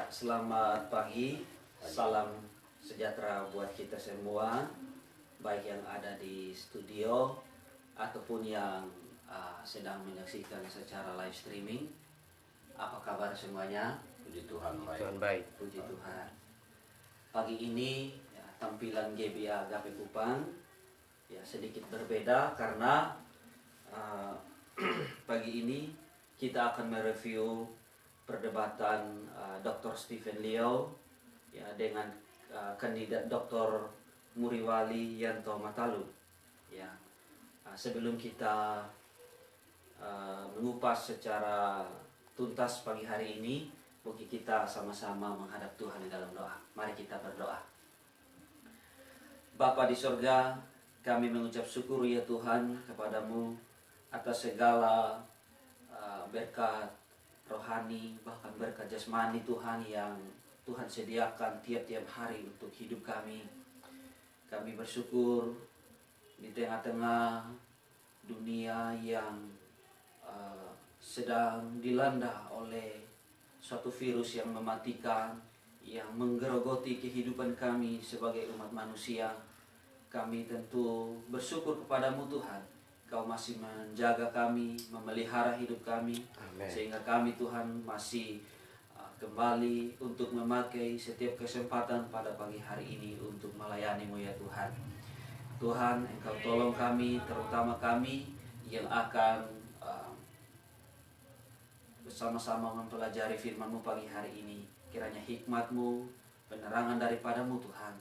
Selamat pagi, salam sejahtera buat kita semua, baik yang ada di studio ataupun yang sedang menyaksikan secara live streaming. Apa kabar semuanya? Puji Tuhan baik. Tuhan baik. Puji Tuhan. Pagi ini tampilan GBA Agape Kupang sedikit berbeda karena pagi ini kita akan mereview perdebatan Dr. Stephen Leo dengan kandidat Dr. Muriwali Yanto Matalu. Sebelum kita mengupas secara tuntas pagi hari ini, mungkin kita sama-sama menghadap Tuhan di dalam doa. Mari kita berdoa. Bapa di sorga, kami mengucap syukur ya Tuhan kepadamu atas segala berkat rohani, bahkan berkat jasmani Tuhan yang Tuhan sediakan tiap-tiap hari untuk hidup kami. Kami bersyukur di tengah-tengah dunia yang sedang dilanda oleh suatu virus yang mematikan, yang menggerogoti kehidupan kami sebagai umat manusia. Kami tentu bersyukur kepadamu Tuhan, Kau masih menjaga kami, memelihara hidup kami. Amen. Sehingga kami Tuhan masih kembali untuk memakai setiap kesempatan pada pagi hari ini untuk melayani-Mu ya Tuhan. Tuhan, Engkau tolong kami, terutama kami yang akan bersama-sama mempelajari firman-Mu pagi hari ini. Kiranya hikmat-Mu, penerangan daripada-Mu Tuhan,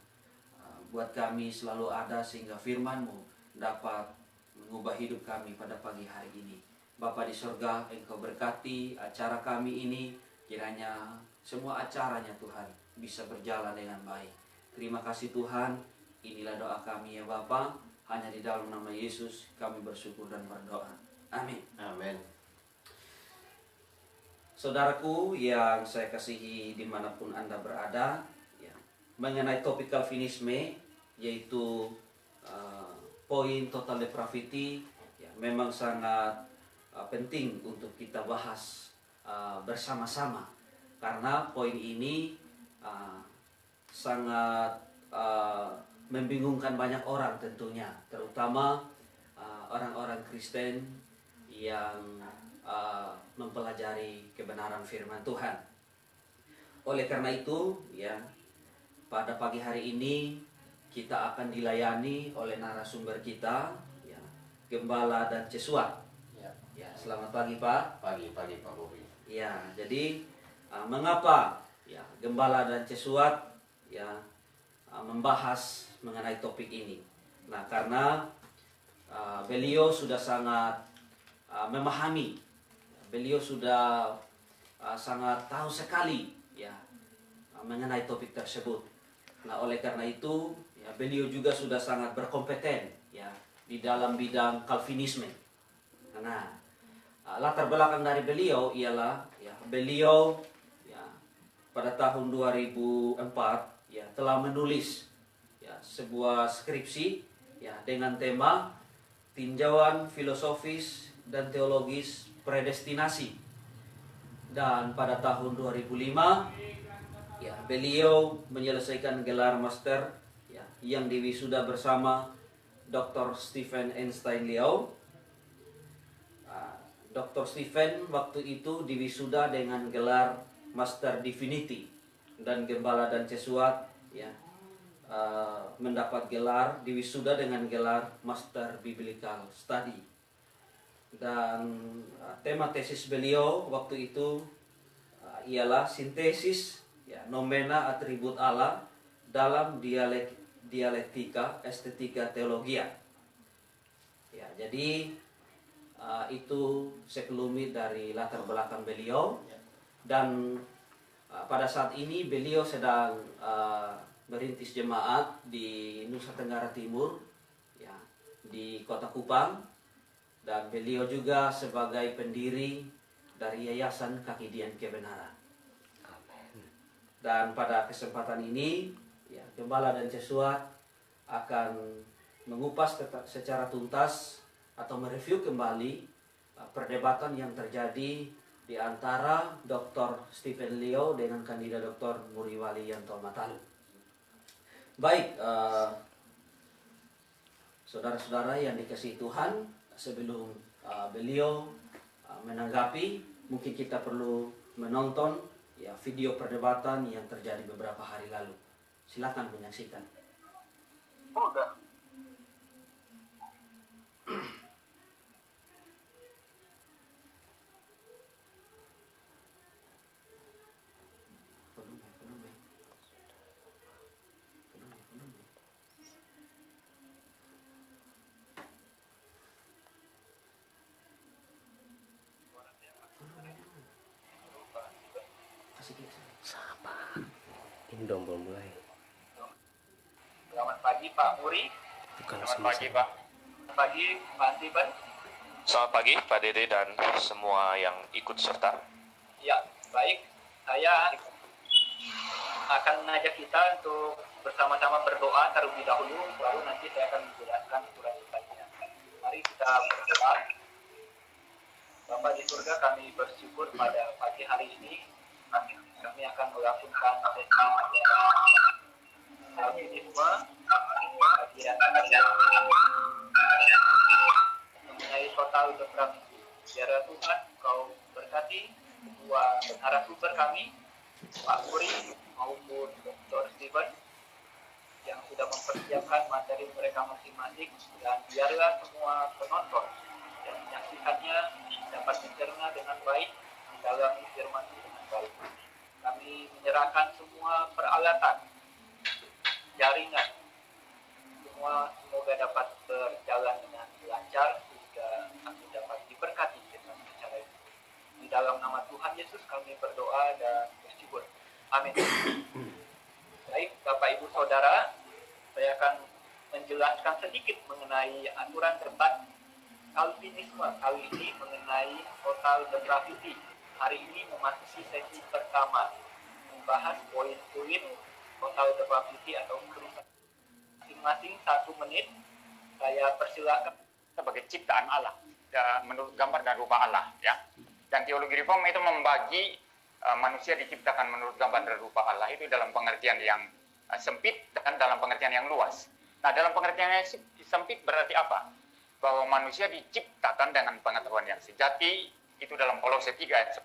buat kami selalu ada sehingga firman-Mu dapat mengubah hidup kami pada pagi hari ini. Bapa di sorga, Engkau berkati acara kami ini, kiranya semua acaranya Tuhan bisa berjalan dengan baik. Terima kasih Tuhan, inilah doa kami ya Bapa, hanya di dalam nama Yesus kami bersyukur dan berdoa. Amin. Amin. Saudaraku yang saya kasihi dimanapun Anda berada, mengenai topik Calvinisme, yaitu poin total depravity, memang sangat penting untuk kita bahas bersama-sama, karena poin ini sangat membingungkan banyak orang tentunya, terutama orang-orang Kristen yang mempelajari kebenaran firman Tuhan. Oleh karena itu, pada pagi hari ini kita akan dilayani oleh narasumber kita, Gembala dan Cesuat. Selamat pagi Pak. Pagi Pak Bobi. Jadi mengapa Gembala dan Cesuat membahas mengenai topik ini? Nah, karena beliau sudah sangat memahami, beliau sudah sangat tahu sekali mengenai topik tersebut. Nah, oleh karena itu beliau juga sudah sangat berkompeten di dalam bidang Calvinisme. Nah, latar belakang dari beliau ialah beliau pada tahun 2004 telah menulis sebuah skripsi dengan tema tinjauan filosofis dan teologis predestinasi. Dan pada tahun 2005 beliau menyelesaikan gelar master yang diwisuda bersama Dr. Stephen Einstein Leo. Dr. Stephen waktu itu diwisuda dengan gelar Master Divinity, dan Gembala dan Cesuat mendapat gelar diwisuda dengan gelar Master Biblical Study. Dan tema tesis beliau waktu itu ialah sintesis nomena atribut Allah dalam dialektika estetika teologia. Jadi itu sekelumit dari latar belakang beliau. Dan pada saat ini beliau sedang merintis jemaat di Nusa Tenggara Timur, di Kota Kupang, dan beliau juga sebagai pendiri dari Yayasan Kakidian Kebenaran. Dan pada kesempatan ini Gembala dan Cesuat akan mengupas secara tuntas atau mereview kembali perdebatan yang terjadi di antara Dr. Stephen Leo dengan Kandida Dr. Muriwali Yanto Matalu. Baik, saudara-saudara yang dikasihi Tuhan, sebelum beliau menanggapi, mungkin kita perlu menonton ya video perdebatan yang terjadi beberapa hari lalu. Silakan menyaksikan. Udah. Ini dong belum mulai. Selamat pagi Pak Muri. Selamat pagi Pak. Selamat pagi Pak Steven. Selamat pagi Pak Dede dan semua yang ikut serta. Ya, baik. Saya akan mengajak kita untuk bersama-sama berdoa terlebih dahulu, baru nanti saya akan menjelaskan surat-suratnya. Mari kita berdoa. Bapa di surga, kami bersyukur pada pagi hari ini kami akan melakukan sesi alkinisme bagian mengenai total depravity. Biar Tuhan Kau berkati kedua narasumber kami, Pak Muri maupun Dr. Steven, yang sudah mempersiapkan materi mereka masing-masing, dan biarlah semua penonton yang menyaksikannya dapat mencerna dengan baik di dalam firman dengan baik. Kami menyerahkan semua peralatan, jaringan, semua semoga dapat berjalan dengan lancar sehingga kami dapat diberkati dengan acara ini. Di dalam nama Tuhan Yesus kami berdoa dan bersyukur. Amin. Baik, Bapak Ibu Saudara, saya akan menjelaskan sedikit mengenai aturan debat Calvinisme kali ini mengenai total depravity. Hari ini memasuki sesi pertama, membahas poin-poin total depravity atau kerusakan. Masing-masing 1 menit, saya persilakan. Sebagai ciptaan Allah, menurut gambar dan rupa Allah, ya. Dan teologi reform itu membagi manusia diciptakan menurut gambar dan rupa Allah itu dalam pengertian yang sempit dan dalam pengertian yang luas. Nah, dalam pengertian yang sempit berarti apa? Bahwa manusia diciptakan dengan pengetahuan yang sejati, itu dalam Kolose 3 ayat 10.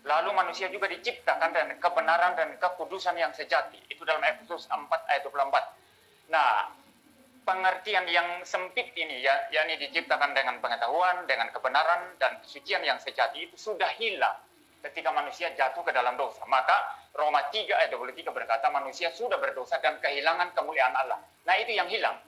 Lalu manusia juga diciptakan dengan kebenaran dan kekudusan yang sejati, itu dalam Efesus 4 ayat 24. Nah, pengertian yang sempit ini, ya, yakni diciptakan dengan pengetahuan, dengan kebenaran dan kesucian yang sejati, itu sudah hilang ketika manusia jatuh ke dalam dosa. Maka Roma 3 ayat 23 berkata manusia sudah berdosa dan kehilangan kemuliaan Allah. Nah, itu yang hilang.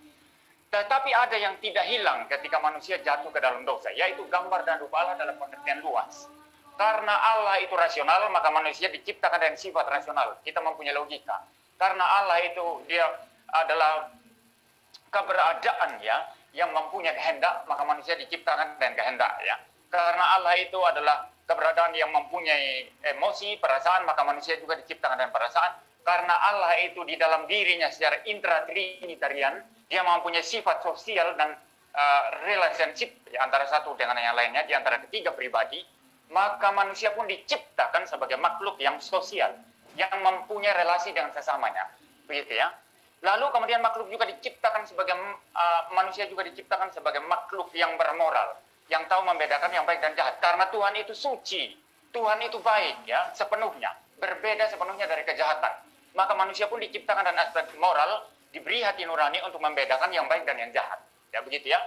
Tetapi ada yang tidak hilang ketika manusia jatuh ke dalam dosa, yaitu gambar dan rupa Allah dalam pengertian luas. Karena Allah itu rasional, maka manusia diciptakan dengan sifat rasional. Kita mempunyai logika. Karena Allah itu dia adalah keberadaan, ya, yang mempunyai kehendak, maka manusia diciptakan dengan kehendak, ya. Karena Allah itu adalah keberadaan yang mempunyai emosi, perasaan, maka manusia juga diciptakan dengan perasaan. Karena Allah itu di dalam dirinya secara intra-trinitarian, dia mempunyai sifat sosial dan relationship ya, antara satu dengan yang lainnya, di antara ketiga pribadi, maka manusia pun diciptakan sebagai makhluk yang sosial, yang mempunyai relasi dengan sesamanya. Begitu ya. Lalu kemudian makhluk juga diciptakan sebagai, manusia juga diciptakan sebagai makhluk yang bermoral, yang tahu membedakan yang baik dan jahat. Karena Tuhan itu suci, Tuhan itu baik ya, sepenuhnya, berbeda sepenuhnya dari kejahatan. Maka manusia pun diciptakan dan aspek moral, diberi hati nurani untuk membedakan yang baik dan yang jahat. Ya begitu ya.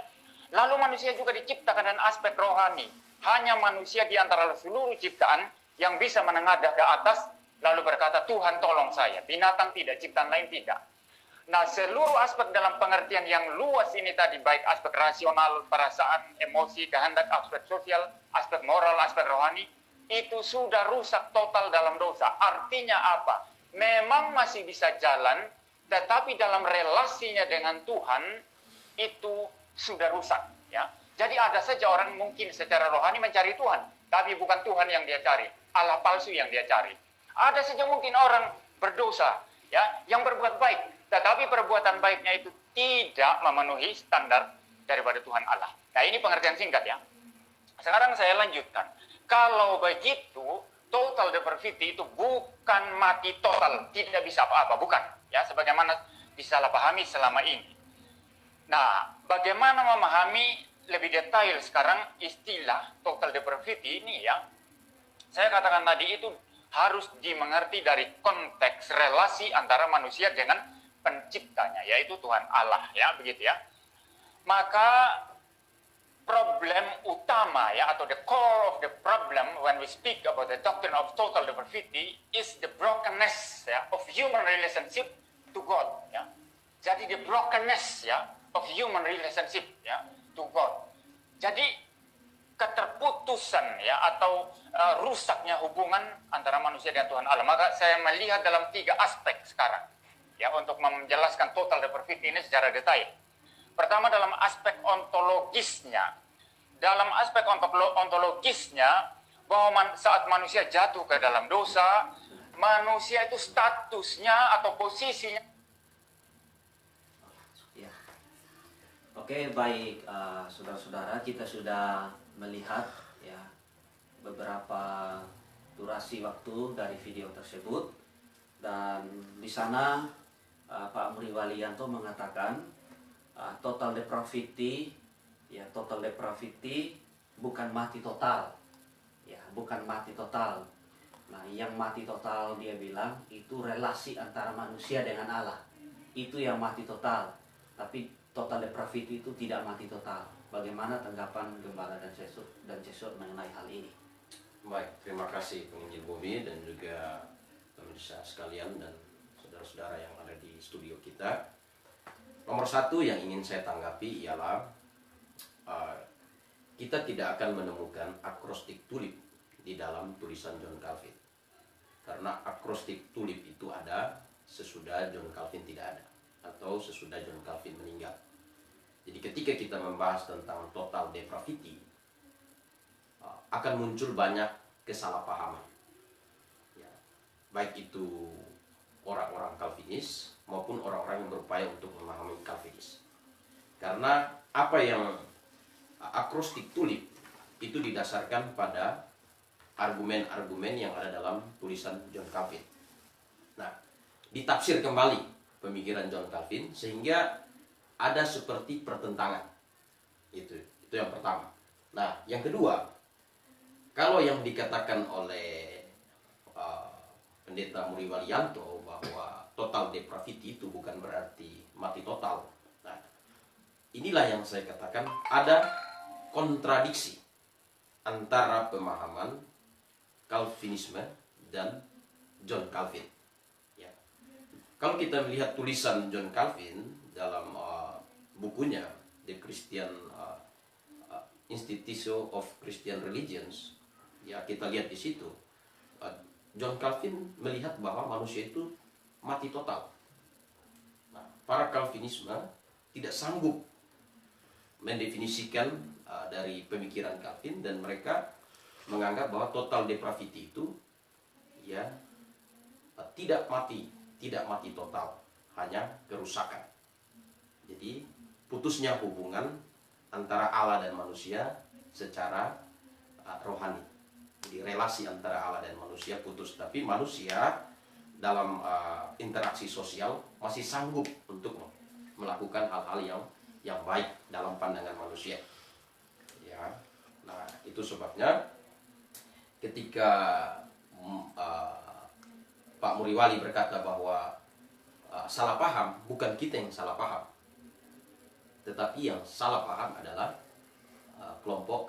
Lalu manusia juga diciptakan dan aspek rohani. Hanya manusia di antara seluruh ciptaan yang bisa menengadah ke atas lalu berkata, Tuhan tolong saya. Binatang tidak, ciptaan lain tidak. Nah, seluruh aspek dalam pengertian yang luas ini tadi, baik aspek rasional, perasaan, emosi, kehendak, aspek sosial, aspek moral, aspek rohani, itu sudah rusak total dalam dosa. Artinya apa? Memang masih bisa jalan, tetapi dalam relasinya dengan Tuhan itu sudah rusak, ya. Jadi ada saja orang mungkin secara rohani mencari Tuhan, tapi bukan Tuhan yang dia cari, Allah palsu yang dia cari. Ada saja mungkin orang berdosa, ya, yang berbuat baik, tetapi perbuatan baiknya itu tidak memenuhi standar daripada Tuhan Allah. Nah, ini pengertian singkat ya. Sekarang saya lanjutkan. Kalau begitu, total depravity itu bukan mati total, tidak bisa apa-apa, bukan. Ya, sebagaimana disalahpahami selama ini. Nah, bagaimana memahami lebih detail sekarang istilah total depravity ini ya? Saya katakan tadi itu harus dimengerti dari konteks relasi antara manusia dengan penciptanya, yaitu Tuhan Allah, ya, begitu ya. Maka problem utama ya, atau the core of the problem when we speak about the doctrine of total depravity is the brokenness ya, of human relationship to God ya. Jadi the brokenness ya of human relationship ya to God. Jadi keterputusan ya atau rusaknya hubungan antara manusia dan Tuhan Allah. Maka saya melihat dalam 3 aspek sekarang ya untuk menjelaskan total depravity ini secara detail. Pertama dalam aspek ontologisnya. Dalam aspek ontologisnya, bahwa saat manusia jatuh ke dalam dosa, manusia itu statusnya atau posisinya. Ya. Oke, baik saudara-saudara, kita sudah melihat ya beberapa durasi waktu dari video tersebut, dan di sana Pak Muri Walianto mengatakan total depravity ya, total depravity bukan mati total ya, bukan mati total. Nah, yang mati total dia bilang itu relasi antara manusia dengan Allah, itu yang mati total. Tapi total depravity itu tidak mati total. Bagaimana tanggapan Gembala dan Cesur mengenai hal ini? Baik, terima kasih penginjil Bumi dan juga pemirsa sekalian dan saudara-saudara yang ada di studio kita. Nomor satu yang ingin saya tanggapi ialah kita tidak akan menemukan akrostik tulip di dalam tulisan John Calvin. Karena akrostik tulip itu ada sesudah John Calvin tidak ada, atau sesudah John Calvin meninggal. Jadi ketika kita membahas tentang total depravity, akan muncul banyak kesalahpahaman ya, baik itu orang-orang Calvinis maupun orang-orang yang berupaya untuk memahami Calvinis. Karena apa yang akrostik tulip itu didasarkan pada argumen-argumen yang ada dalam tulisan John Calvin. Nah, ditafsir kembali pemikiran John Calvin sehingga ada seperti pertentangan. Itu yang pertama. Nah, yang kedua, kalau yang dikatakan oleh Pendeta Muri Walianto bahwa total depravity itu bukan berarti mati total. Nah, inilah yang saya katakan ada kontradiksi antara pemahaman Calvinisme dan John Calvin. Ya. Kalau kita melihat tulisan John Calvin dalam bukunya The Christian Institute of Christian Religions, ya kita lihat di situ John Calvin melihat bahwa manusia itu mati total. Nah, para Calvinisme tidak sanggup mendefinisikan dari pemikiran Calvin, dan mereka menganggap bahwa total depravity itu ya tidak mati total, hanya kerusakan. Jadi putusnya hubungan antara Allah dan manusia secara rohani. Jadi relasi antara Allah dan manusia putus, tapi manusia dalam interaksi sosial masih sanggup untuk melakukan hal-hal yang baik dalam pandangan manusia. Ya, nah itu sebabnya ketika Pak Muriwali berkata bahwa salah paham, bukan kita yang salah paham, tetapi yang salah paham adalah kelompok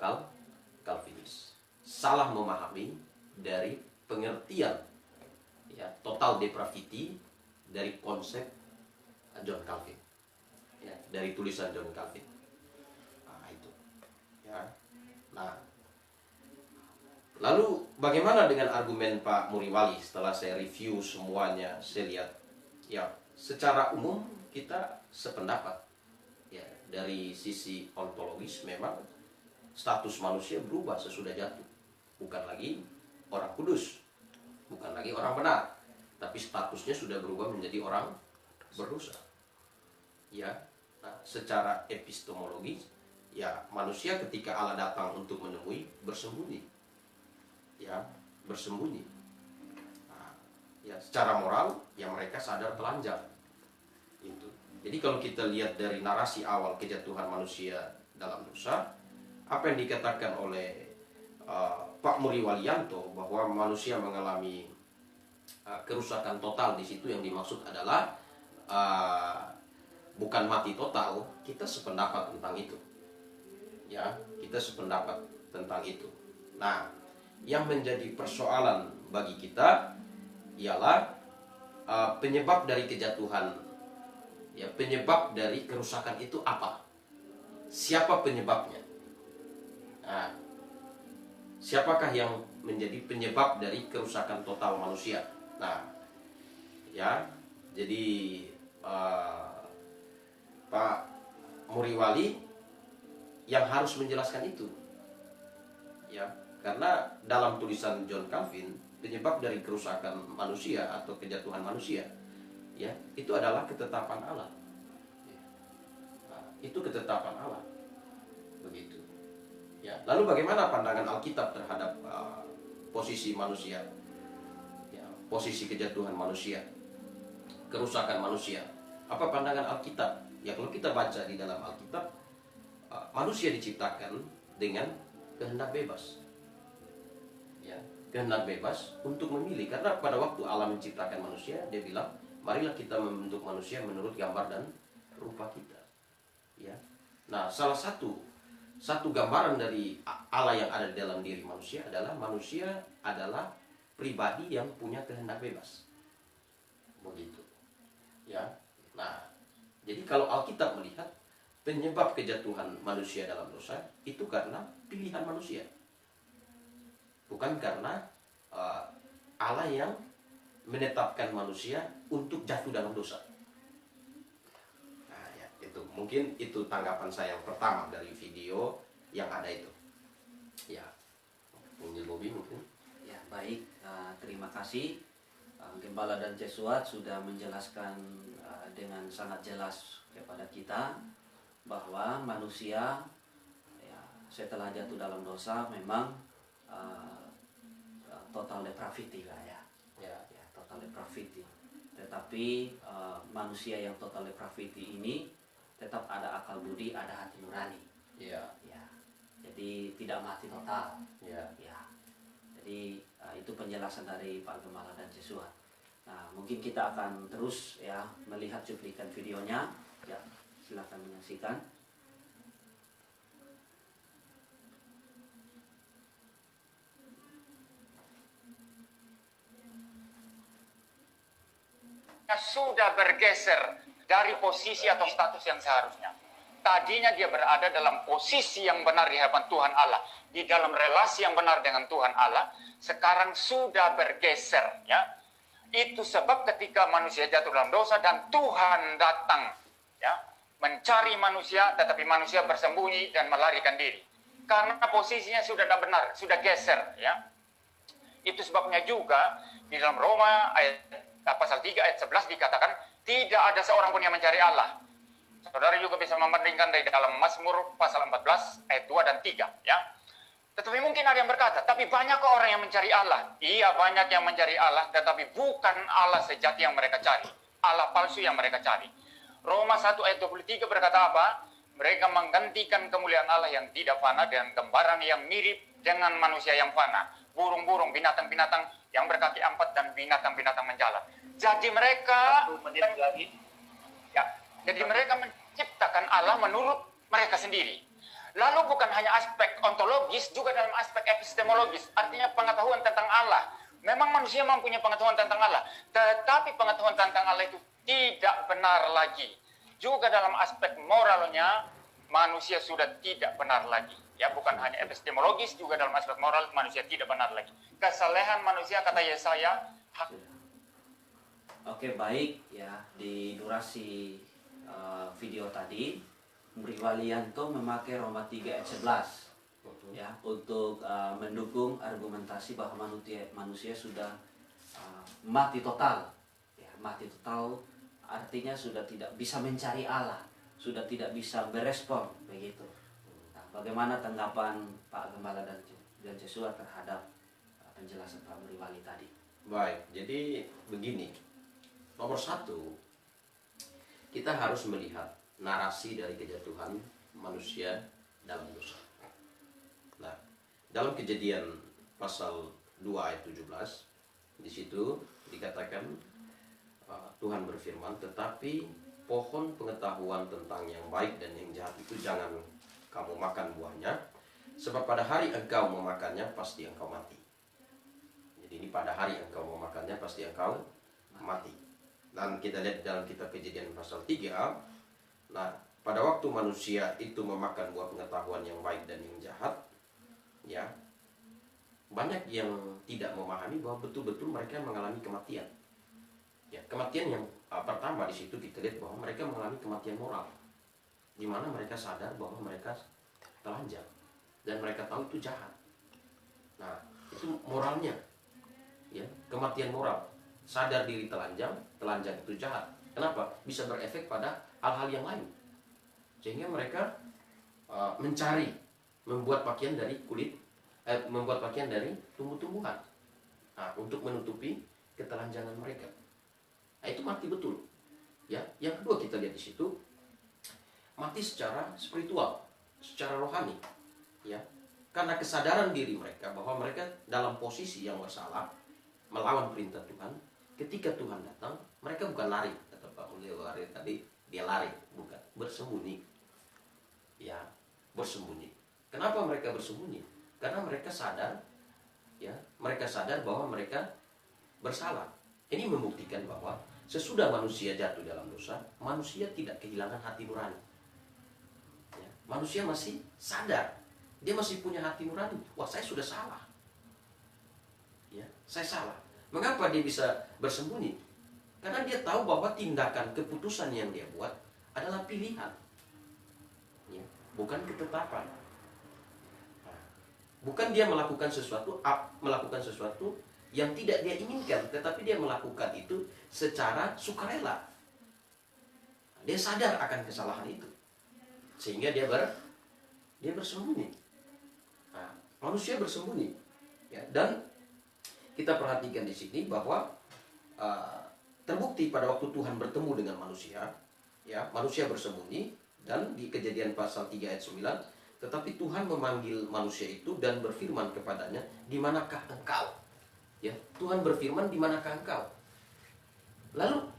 Calvinis. Salah memahami dari pengertian ya, total depravity dari konsep John Calvin, ya, dari tulisan John Calvin. Nah itu ya. Nah, lalu bagaimana dengan argumen Pak Muriwali? Setelah saya review semuanya, saya lihat ya secara umum kita sependapat ya. Dari sisi ontologis memang status manusia berubah sesudah jatuh, bukan lagi orang kudus, bukan lagi orang benar, tapi statusnya sudah berubah menjadi orang berdosa ya. Nah, secara epistemologis ya manusia ketika Allah datang untuk menemui bersembunyi, ya bersembunyi. Nah, ya secara moral ya mereka sadar telanjang. Itu. Jadi kalau kita lihat dari narasi awal kejatuhan manusia dalam dosa, apa yang dikatakan oleh Pak Muri Walianto bahwa manusia mengalami kerusakan total, di situ yang dimaksud adalah bukan mati total. Kita sependapat tentang itu, ya kita sependapat tentang itu. Nah, yang menjadi persoalan bagi kita ialah penyebab dari kejatuhan, ya penyebab dari kerusakan itu apa? Siapa penyebabnya? Nah, siapakah yang menjadi penyebab dari kerusakan total manusia? Nah, ya jadi Pak Muriwali yang harus menjelaskan itu, ya karena dalam tulisan John Calvin penyebab dari kerusakan manusia atau kejatuhan manusia, ya itu adalah ketetapan Allah. Nah, itu ketetapan Allah, begitu. Ya, lalu bagaimana pandangan Alkitab terhadap posisi manusia, ya, posisi kejatuhan manusia, kerusakan manusia? Apa pandangan Alkitab? Ya kalau kita baca di dalam Alkitab, manusia diciptakan dengan kehendak bebas, ya kehendak bebas untuk memilih. Karena pada waktu Allah menciptakan manusia, Dia bilang, marilah kita membentuk manusia menurut gambar dan rupa kita. Ya, nah salah satu gambaran dari Allah yang ada di dalam diri manusia adalah pribadi yang punya kehendak bebas, begitu. Ya, nah jadi kalau Alkitab melihat penyebab kejatuhan manusia dalam dosa itu karena pilihan manusia, bukan karena Allah yang menetapkan manusia untuk jatuh dalam dosa. Nah, ya, itu mungkin itu tanggapan saya yang pertama dari video yang ada itu. Ya, Bung Bobi mungkin. Ya baik, terima kasih Gembala dan Jesuat sudah menjelaskan dengan sangat jelas kepada kita bahwa manusia ya, setelah jatuh dalam dosa memang total depravity lah ya. Ya total depravity. Tetapi manusia yang total depravity ini tetap ada akal budi, ada hati nurani. Ya. Ya. Jadi tidak mati total. Ya. Ya. Jadi itu penjelasan dari Pak Gembala dan Jesuat. Nah, mungkin kita akan terus ya melihat cuplikan videonya. Ya, silakan menyaksikan. Sudah bergeser dari posisi atau status yang seharusnya. Tadinya dia berada dalam posisi yang benar di hadapan Tuhan Allah, di dalam relasi yang benar dengan Tuhan Allah. Sekarang sudah bergeser, ya. Itu sebab ketika manusia jatuh dalam dosa dan Tuhan datang, ya, mencari manusia, tetapi manusia bersembunyi dan melarikan diri. Karena posisinya sudah tidak benar, sudah geser, ya. Itu sebabnya juga di dalam Roma pasal 3 ayat 11 dikatakan tidak ada seorang pun yang mencari Allah. Saudara juga bisa membandingkan dari dalam Mazmur pasal 14 ayat 2 dan 3, ya. Tetapi mungkin ada yang berkata, tapi banyak orang yang mencari Allah. Iya, banyak yang mencari Allah, tetapi bukan Allah sejati yang mereka cari. Allah palsu yang mereka cari. Roma 1 ayat 23 berkata apa? Mereka menggantikan kemuliaan Allah yang tidak fana dengan gambaran yang mirip dengan manusia yang fana. Burung-burung, binatang-binatang yang berkaki 4 dan binatang-binatang menjalar. Jadi mereka 1 menit lagi. Ya, jadi mereka menciptakan Allah menurut mereka sendiri. Lalu bukan hanya aspek ontologis, juga dalam aspek epistemologis, artinya pengetahuan tentang Allah. Memang manusia mempunyai pengetahuan tentang Allah, tetapi pengetahuan tentang Allah itu tidak benar lagi. Juga dalam aspek moralnya, manusia sudah tidak benar lagi. Ya, bukan hanya epistemologis, juga dalam aspek moral manusia tidak benar lagi. Kesalehan manusia, kata Yesaya, Oke, baik ya, di durasi video tadi Muri Walianto memakai Roma 3 ayat 11 ya untuk mendukung argumentasi bahwa manusia sudah mati total. Ya, mati total artinya sudah tidak bisa mencari Allah, sudah tidak bisa berespon begitu. Bagaimana tanggapan Pak Gembala dan Joshua terhadap penjelasan Pak Muriwali tadi? Baik, jadi begini. Nomor satu, kita harus melihat narasi dari kejatuhan manusia dalam dosa. Nah, dalam Kejadian pasal 2 ayat 17, di situ dikatakan Tuhan berfirman, tetapi pohon pengetahuan tentang yang baik dan yang jahat itu jangan kamu makan buahnya, sebab pada hari engkau memakannya pasti engkau mati. Jadi ini pada hari engkau memakannya pasti engkau mati. Dan kita lihat dalam kitab Kejadian pasal 3, nah pada waktu manusia itu memakan buah pengetahuan yang baik dan yang jahat, ya banyak yang tidak memahami bahwa betul-betul mereka mengalami kematian. Ya, kematian yang pertama di situ kita lihat bahwa mereka mengalami kematian moral, di mana mereka sadar bahwa mereka telanjang dan mereka tahu itu jahat. Nah, itu moralnya, ya, kematian moral. Sadar diri telanjang itu jahat. Kenapa? Bisa berefek pada hal-hal yang lain. Sehingga mereka mencari membuat pakaian dari kulit, membuat pakaian dari tumbuh-tumbuhan. Nah, untuk menutupi ketelanjangan mereka. Nah, itu mati betul. Ya, yang kedua kita lihat di situ mati secara spiritual, secara rohani, ya, karena kesadaran diri mereka bahwa mereka dalam posisi yang bersalah, melawan perintah Tuhan. Ketika Tuhan datang, mereka bukan lari, kata Pak Muriwali tadi, dia lari, bukan, bersembunyi, ya, bersembunyi. Kenapa mereka bersembunyi? Karena mereka sadar, ya, mereka sadar bahwa mereka bersalah. Ini membuktikan bahwa sesudah manusia jatuh dalam dosa, manusia tidak kehilangan hati nurani. Ya, manusia masih sadar, dia masih punya hati nurani. Wah, saya sudah salah. Ya, saya salah. Mengapa dia bisa bersembunyi? Karena dia tahu bahwa tindakan keputusan yang dia buat adalah pilihan, ya, bukan ketetapan. Nah, bukan dia melakukan sesuatu yang tidak dia inginkan, tetapi dia melakukan itu secara sukarela. Dia sadar akan kesalahan itu, sehingga dia bersembunyi. Nah, manusia bersembunyi, ya, dan kita perhatikan di sini bahwa terbukti pada waktu Tuhan bertemu dengan manusia, ya, manusia bersembunyi, dan di Kejadian pasal 3 ayat 9, tetapi Tuhan memanggil manusia itu dan berfirman kepadanya, "Di manakah engkau?" Ya, Tuhan berfirman, "Di manakah engkau?" Lalu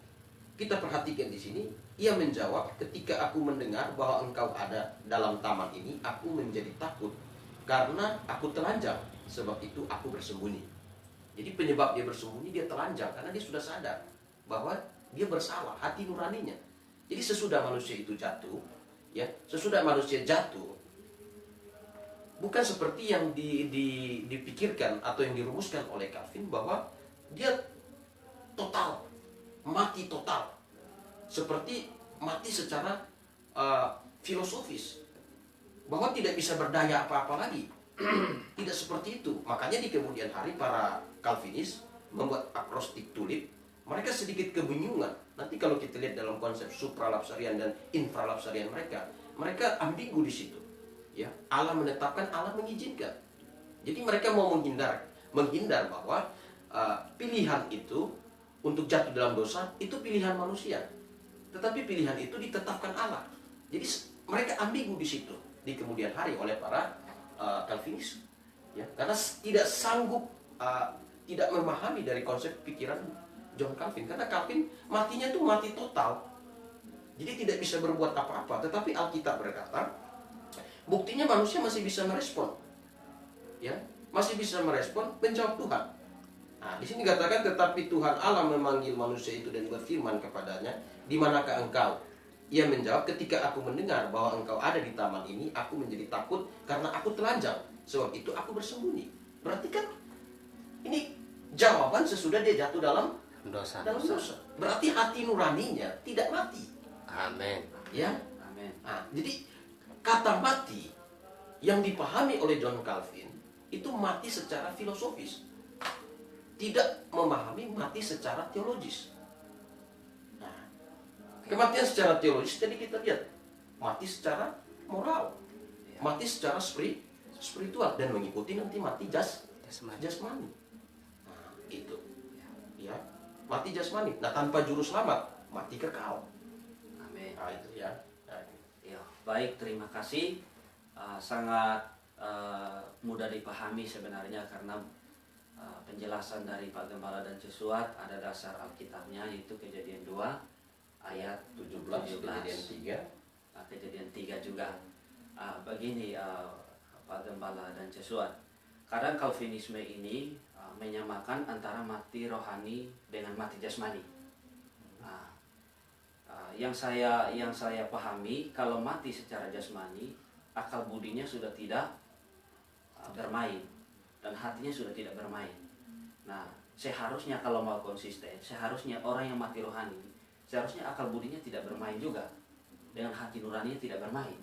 kita perhatikan di sini, ia menjawab, "Ketika aku mendengar bahwa engkau ada dalam taman ini, aku menjadi takut karena aku telanjang, sebab itu aku bersembunyi." Jadi penyebab dia bersembunyi, dia telanjang karena dia sudah sadar bahwa dia bersalah, hati nuraninya. Jadi sesudah manusia itu jatuh, ya, sesudah manusia jatuh, bukan seperti yang dipikirkan atau yang dirumuskan oleh Calvin bahwa dia total, mati total, seperti mati secara filosofis, bahwa tidak bisa berdaya apa-apa lagi. Tidak seperti itu. Makanya di kemudian hari para Calvinis membuat akrostik tulip. Mereka sedikit kebingungan. Nanti kalau kita lihat dalam konsep supralapsarian dan infralapsarian mereka ambigu di situ. Ya, Allah menetapkan, Allah mengizinkan. Jadi mereka mau menghindar bahwa pilihan itu untuk jatuh dalam dosa itu pilihan manusia. Tetapi pilihan itu ditetapkan Allah. Jadi mereka ambigu di situ di kemudian hari oleh para Calvinis, ya, karena tidak sanggup, tidak memahami dari konsep pikiran John Calvin. Karena Calvin matinya itu mati total, jadi tidak bisa berbuat apa-apa. Tetapi Alkitab berkata, buktinya manusia masih bisa merespon, ya, masih bisa merespon, menjawab Tuhan. Nah, di sini katakan, tetapi Tuhan Allah memanggil manusia itu dan berfirman kepadanya, "Di manakah engkau?" Ia menjawab, "Ketika aku mendengar bahwa engkau ada di taman ini, aku menjadi takut karena aku telanjang. Sebab itu aku bersembunyi." Berarti kan ini jawaban sesudah dia jatuh dalam dosa. Berarti hati nuraninya tidak mati. Amin. Ya. Amin. Nah, jadi kata mati yang dipahami oleh John Calvin itu mati secara filosofis, tidak memahami mati secara teologis. Kematian secara teologis tadi kita lihat, mati secara moral. mati secara spiritual dan mengikuti nanti mati jasmani. Nah, itu. Ya, mati jasmani. Nah, tanpa juru selamat, mati kekal. Amin. Nah, itu ya. Nah, Ya, baik, terima kasih. Sangat mudah dipahami sebenarnya karena penjelasan dari Pak Gembala dan Jesuat ada dasar Alkitabnya, yaitu Kejadian 2 ayat 17, Kejadian 3. Kejadian 3 juga. Begini Pak Gembala dan Jesuat, kadang Calvinisme ini menyamakan antara mati rohani dengan mati jasmani. Yang saya pahami, kalau mati secara jasmani, akal budinya sudah tidak bermain dan hatinya sudah tidak bermain. Nah, seharusnya kalau mau konsisten, seharusnya orang yang mati rohani, seharusnya akal budinya tidak bermain juga, dengan hati nuraninya tidak bermain.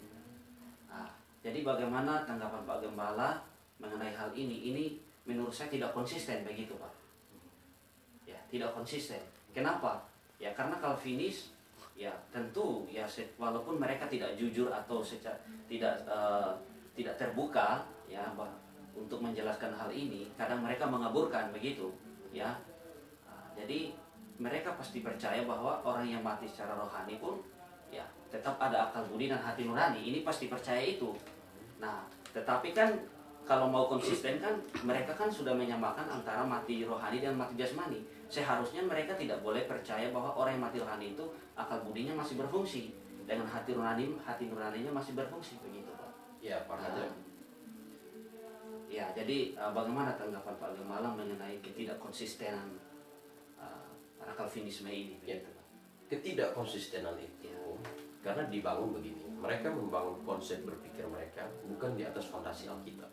Jadi bagaimana tanggapan Pak Gembala mengenai hal ini? Ini menurut saya tidak konsisten begitu, Pak. Ya, tidak konsisten. Kenapa? Ya karena Calvinis, ya tentu ya walaupun mereka tidak jujur atau tidak terbuka ya untuk menjelaskan hal ini, kadang mereka mengaburkan begitu, ya. Jadi mereka pasti percaya bahwa orang yang mati secara rohani pun ya tetap ada akal budi dan hati nurani. Ini pasti percaya itu. Nah, tetapi kan kalau mau konsisten kan mereka kan sudah menyamakan antara mati rohani dan mati jasmani. Seharusnya mereka tidak boleh percaya bahwa orang yang mati rohani itu akal budinya masih berfungsi, dengan hati nuraninya masih berfungsi begitu, Pak. Ya, Pak Hajar. Ya, jadi bagaimana tanggapan Pak Gembala mengenai ketidakkonsistenan para Calvinisme ini? Ya. Begitu, Pak. Ketidakkonsistenan itu karena dibangun begini. Mereka membangun konsep berpikir mereka bukan di atas fondasi Alkitab,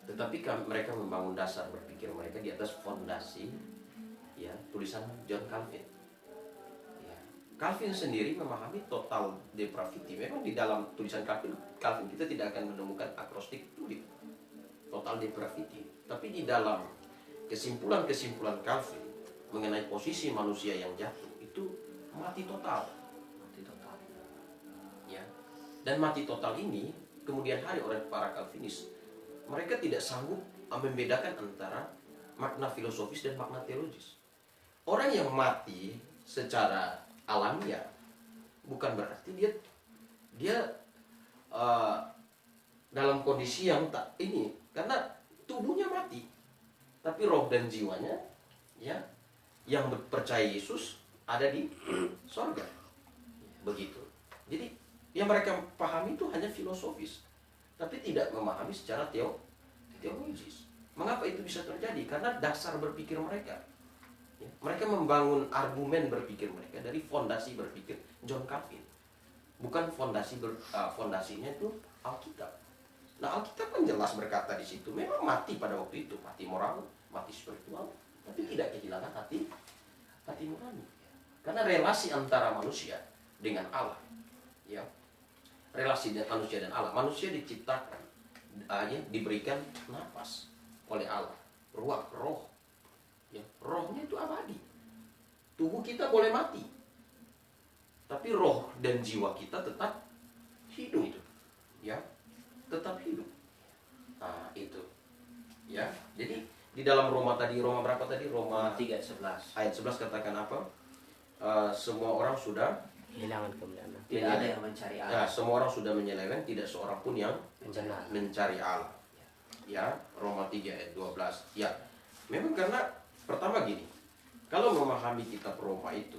tetapi mereka membangun dasar berpikir mereka di atas fondasi ya tulisan John Calvin. Ya. Calvin sendiri memahami total depravity. Memang di dalam tulisan Calvin kita tidak akan menemukan akrostik tulip total depravity, tapi di dalam kesimpulan Calvin mengenai posisi manusia yang jatuh itu mati total. Ya. Dan mati total ini kemudian hari oleh para Calvinis, mereka tidak sanggup membedakan antara makna filosofis dan makna teologis. Orang yang mati secara alamiah bukan berarti dia dalam kondisi yang tak ini, karena tubuhnya mati, tapi roh dan jiwanya ya yang percaya Yesus ada di sorga. Begitu. Jadi yang mereka pahami itu hanya filosofis, tapi tidak memahami secara teologis. Mengapa itu bisa terjadi? Karena dasar berpikir mereka. Ya, mereka membangun argumen berpikir mereka dari fondasi berpikir John Calvin, bukan fondasinya itu Alkitab. Nah, Alkitab kan jelas berkata di situ, memang mati pada waktu itu, mati moral, mati spiritual, tapi tidak kehilangan hati nurani. Karena relasi antara manusia dengan Allah, ya, relasi manusia dan Allah. Manusia diciptakan, diberikan nafas oleh Allah, roh. Ya, rohnya itu abadi. Tubuh kita boleh mati, tapi roh dan jiwa kita tetap hidup. Ya, tetap hidup. Nah, itu. Ya, jadi di dalam Roma berapa tadi? Roma 3 ayat 11. Ayat 11 katakan apa? Semua orang sudah kehilangan kemuliaan. Tidak ada yang mencari ya, Allah. semua orang sudah menyeleweng, tidak seorang pun yang mencari Allah. Ya, Roma 3 ayat 12. Ya, memang karena pertama gini, kalau memahami kitab Roma itu,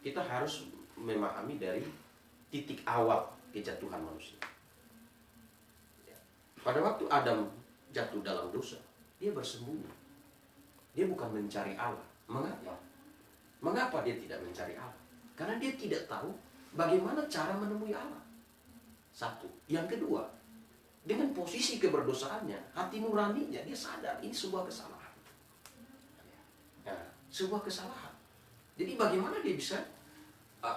kita harus memahami dari titik awal kejatuhan manusia. Ya. Pada waktu Adam jatuh dalam dosa, dia bersembunyi. Dia bukan mencari Allah. Mengapa? Mengapa dia tidak mencari Allah? Karena dia tidak tahu bagaimana cara menemui Allah. Satu. Yang kedua, dengan posisi keberdosaannya, hati nuraninya, dia sadar ini sebuah kesalahan. Nah, sebuah kesalahan. Jadi bagaimana dia bisa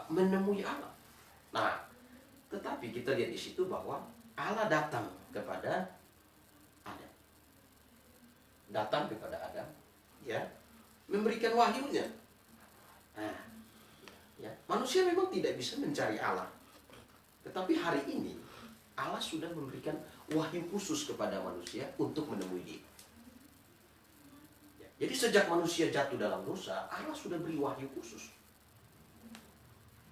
menemui Allah? Nah, tetapi kita lihat di situ bahwa Allah datang kepada Adam. Datang kepada Adam, ya, memberikan wahyunya. Nah, ya, manusia memang tidak bisa mencari Allah. Tetapi hari ini Allah sudah memberikan wahyu khusus kepada manusia untuk menemui dia. Jadi sejak manusia jatuh dalam dosa, Allah sudah beri wahyu khusus.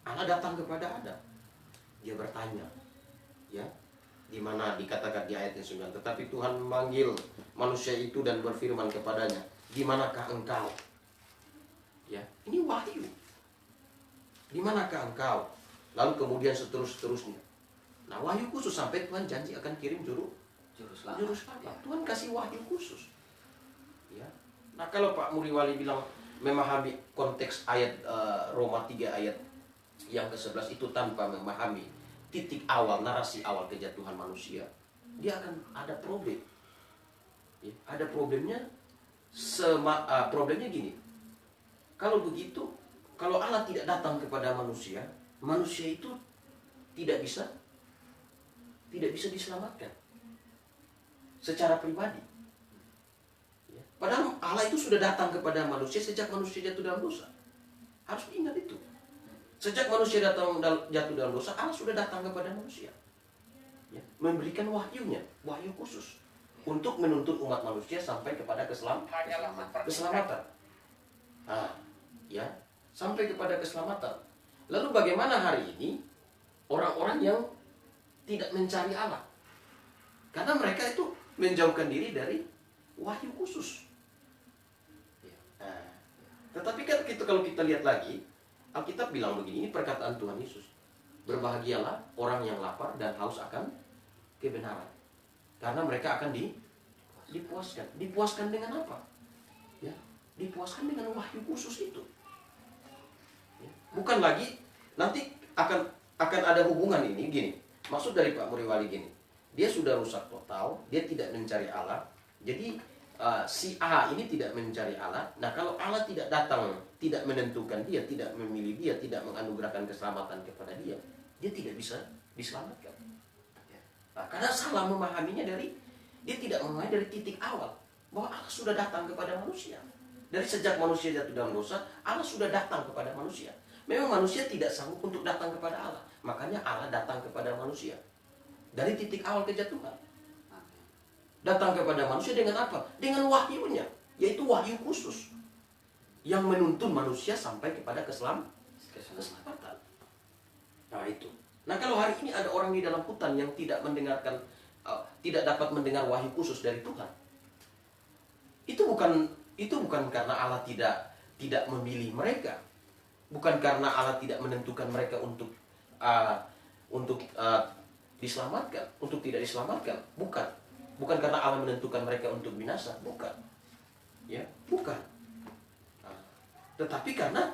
Allah datang kepada Adam. Dia bertanya, ya, di mana dikatakan di ayat yang 9, tetapi Tuhan memanggil manusia itu dan berfirman kepadanya, di manakah engkau? Ya, ini wahyu. Di manakah engkau? Lalu kemudian seterusnya. Nah, wahyu khusus sampai Tuhan janji akan kirim juru selamat. Ya. Tuhan kasih wahyu khusus. Ya. Nah, kalau Pak Muriwali bilang memahami konteks ayat Roma 3 ayat yang ke-11 itu tanpa memahami titik awal, narasi awal kejatuhan manusia, dia akan ada problem. Ya, ada problemnya. Problemnya gini. Kalau begitu, kalau Allah tidak datang kepada manusia, manusia itu tidak bisa diselamatkan secara pribadi. Ya. Padahal Allah itu sudah datang kepada manusia sejak manusia jatuh dalam dosa. Harus ingat itu. Sejak manusia jatuh dalam dosa, Allah sudah datang kepada manusia. Ya. Memberikan wahyunya, wahyu khusus untuk menuntut umat manusia sampai kepada keselamatan. Nah, ya, sampai kepada keselamatan. Lalu bagaimana hari ini orang-orang yang tidak mencari Allah? Karena mereka itu menjauhkan diri dari wahyu khusus. Nah, tetapi kan kalau kita lihat lagi, Alkitab bilang begini, ini perkataan Tuhan Yesus. Berbahagialah orang yang lapar dan haus akan kebenaran. Karena mereka akan dipuaskan. Dipuaskan dengan apa? Ya, dipuaskan dengan wahyu khusus itu. Ya, bukan lagi nanti akan ada hubungan ini gini. Maksud dari Pak Muriwali gini, dia sudah rusak total, dia tidak mencari Allah. Jadi si A ini tidak mencari Allah. Nah, kalau Allah tidak datang, tidak menentukan dia, tidak memilih dia, tidak menganugerahkan keselamatan kepada dia, dia tidak bisa diselamatkan. Nah, karena salah memahaminya dia tidak memahami dari titik awal bahwa Allah sudah datang kepada manusia. Dari sejak manusia jatuh dalam dosa, Allah sudah datang kepada manusia. Memang manusia tidak sanggup untuk datang kepada Allah. Makanya Allah datang kepada manusia. Dari titik awal kejatuhan. Datang kepada manusia dengan apa? Dengan wahyunya. Yaitu wahyu khusus. Yang menuntun manusia sampai kepada keselamatan. Nah, itu. Nah, kalau hari ini ada orang di dalam hutan yang tidak dapat mendengar wahyu khusus dari Tuhan. Itu bukan karena Allah tidak memilih mereka. Bukan karena Allah tidak menentukan mereka untuk diselamatkan, untuk tidak diselamatkan, bukan. Bukan karena Allah menentukan mereka untuk binasa, bukan. Ya, bukan. Nah, tetapi karena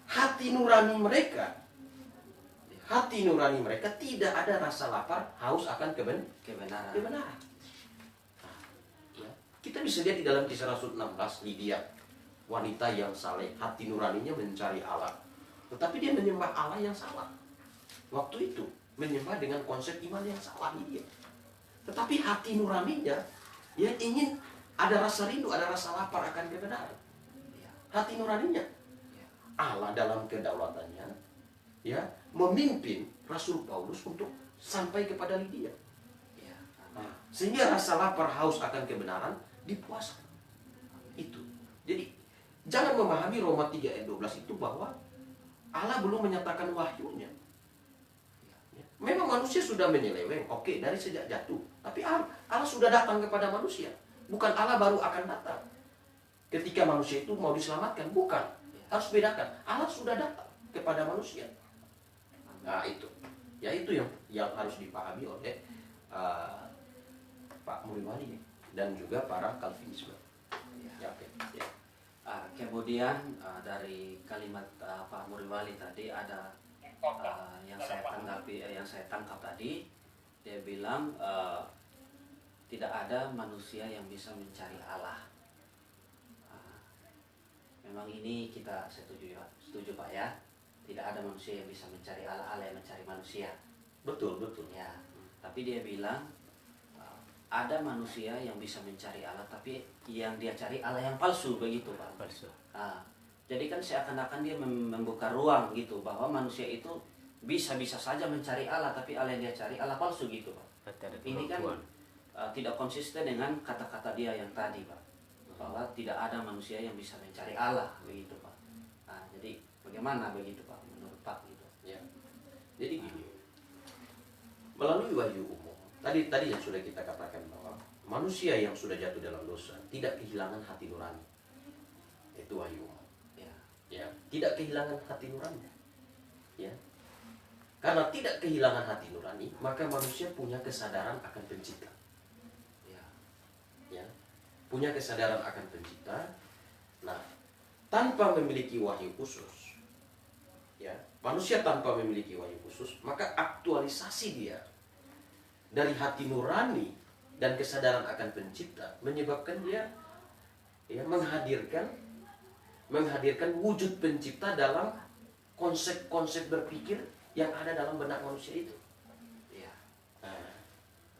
hati nurani mereka tidak ada rasa lapar, haus akan kebenaran. Nah, ya. Kita bisa lihat di dalam Kisah Rasul 16, Lydia, wanita yang saleh, hati nuraninya mencari Allah. Tetapi dia menyembah Allah yang salah. Waktu itu menyembah dengan konsep iman yang salah dia. Tetapi hati nuraninya ya ingin ada rasa rindu, ada rasa lapar akan kebenaran. Hati nuraninya. Allah dalam kedaulatannya ya memimpin Rasul Paulus untuk sampai kepada Lydia. Nah, sehingga rasa lapar haus akan kebenaran dipuaskan. Itu. Jadi jangan memahami Roma 3 ayat 12 itu bahwa Allah belum menyatakan wahyunya. Memang manusia sudah menyeleweng, oke, dari sejak jatuh. Tapi Allah sudah datang kepada manusia. Bukan Allah baru akan datang ketika manusia itu mau diselamatkan. Bukan. Harus bedakan. Allah sudah datang kepada manusia. Nah, itu. Ya, itu yang harus dipahami oleh Pak Muriwali dan juga para Calvinisme. Ya, oke. Ya. Kemudian dari kalimat Pak Muriwali tadi ada yang saya tangkap tadi, dia bilang tidak ada manusia yang bisa mencari Allah. Memang ini kita setuju Pak ya. Tidak ada manusia yang bisa mencari Allah, Allah yang mencari manusia. Betul. Ya. Tapi dia bilang ada manusia yang bisa mencari Allah, tapi yang dia cari Allah yang palsu, begitu Pak. Palsu. Jadi kan seakan-akan dia membuka ruang gitu bahwa manusia itu bisa-bisa saja mencari Allah, tapi Allah yang dia cari Allah palsu gitu Pak. Berarti ada Ini kan kemampuan. tidak konsisten dengan kata-kata dia yang tadi Pak, bahwa tidak ada manusia yang bisa mencari Allah begitu Pak. Nah, jadi bagaimana begitu Pak menurut Pak gitu? Ya. Jadi gini, melalui wahyu umum, tadi yang sudah kita katakan bahwa manusia yang sudah jatuh dalam dosa tidak kehilangan hati nurani. Itu wahyu umum. Ya, Ya, tidak kehilangan hati nurani. Ya. Karena tidak kehilangan hati nurani, maka manusia punya kesadaran akan pencipta. ya, Ya. Punya kesadaran akan pencipta. Nah, tanpa memiliki wahyu khusus, ya, manusia tanpa memiliki wahyu khusus, maka aktualisasi dia dari hati nurani dan kesadaran akan pencipta menyebabkan dia ya menghadirkan wujud pencipta dalam konsep-konsep berpikir yang ada dalam benak manusia itu. ya, Nah,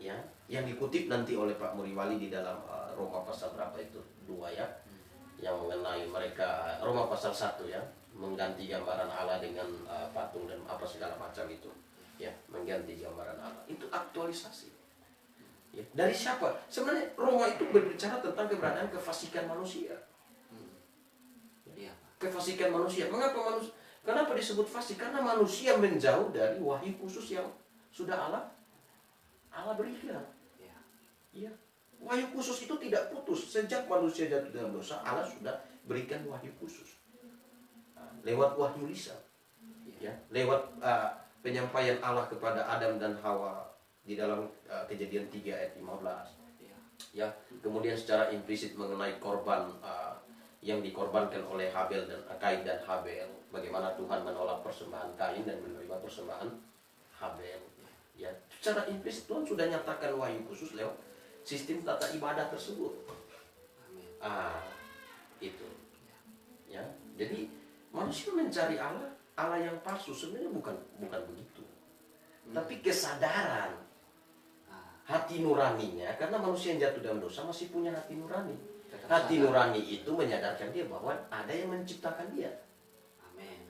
ya, yang dikutip nanti oleh Pak Muriwali di dalam Roma pasal berapa itu? 2 ya. Yang mengenai mereka Roma pasal 1 ya, mengganti gambaran Allah dengan patung dan apa segala macam itu. Ya, mengganti gambaran Allah. Itu aktualisasi. Ya, dari siapa? Sebenarnya Roma itu berbicara tentang keberadaan kefasikan manusia. ya, Kefasikan manusia. Kenapa disebut fasik? Karena manusia menjauh dari wahyu khusus yang sudah Allah berikan. ya, Iya. Wahyu khusus itu tidak putus. Sejak manusia jatuh dalam dosa, Allah sudah berikan wahyu khusus. Lewat wahyu lisan. Ya, lewat penyampaian Allah kepada Adam dan Hawa di dalam Kejadian 3 ayat 15. ya, Ya, kemudian secara implisit mengenai korban yang dikorbankan oleh Kain dan Habel, bagaimana Tuhan menolak persembahan Kain dan menerima persembahan Habel. Ya, secara implisit Tuhan sudah nyatakan wahyu khusus lewat sistem tata ibadah tersebut. amin. Itu. Ya, jadi manusia mencari Allah yang palsu sebenarnya bukan begitu. Tapi kesadaran hati nuraninya, karena manusia yang jatuh dalam dosa masih punya hati nurani. Hati nurani itu menyadarkan dia bahwa ada yang menciptakan dia. Amin.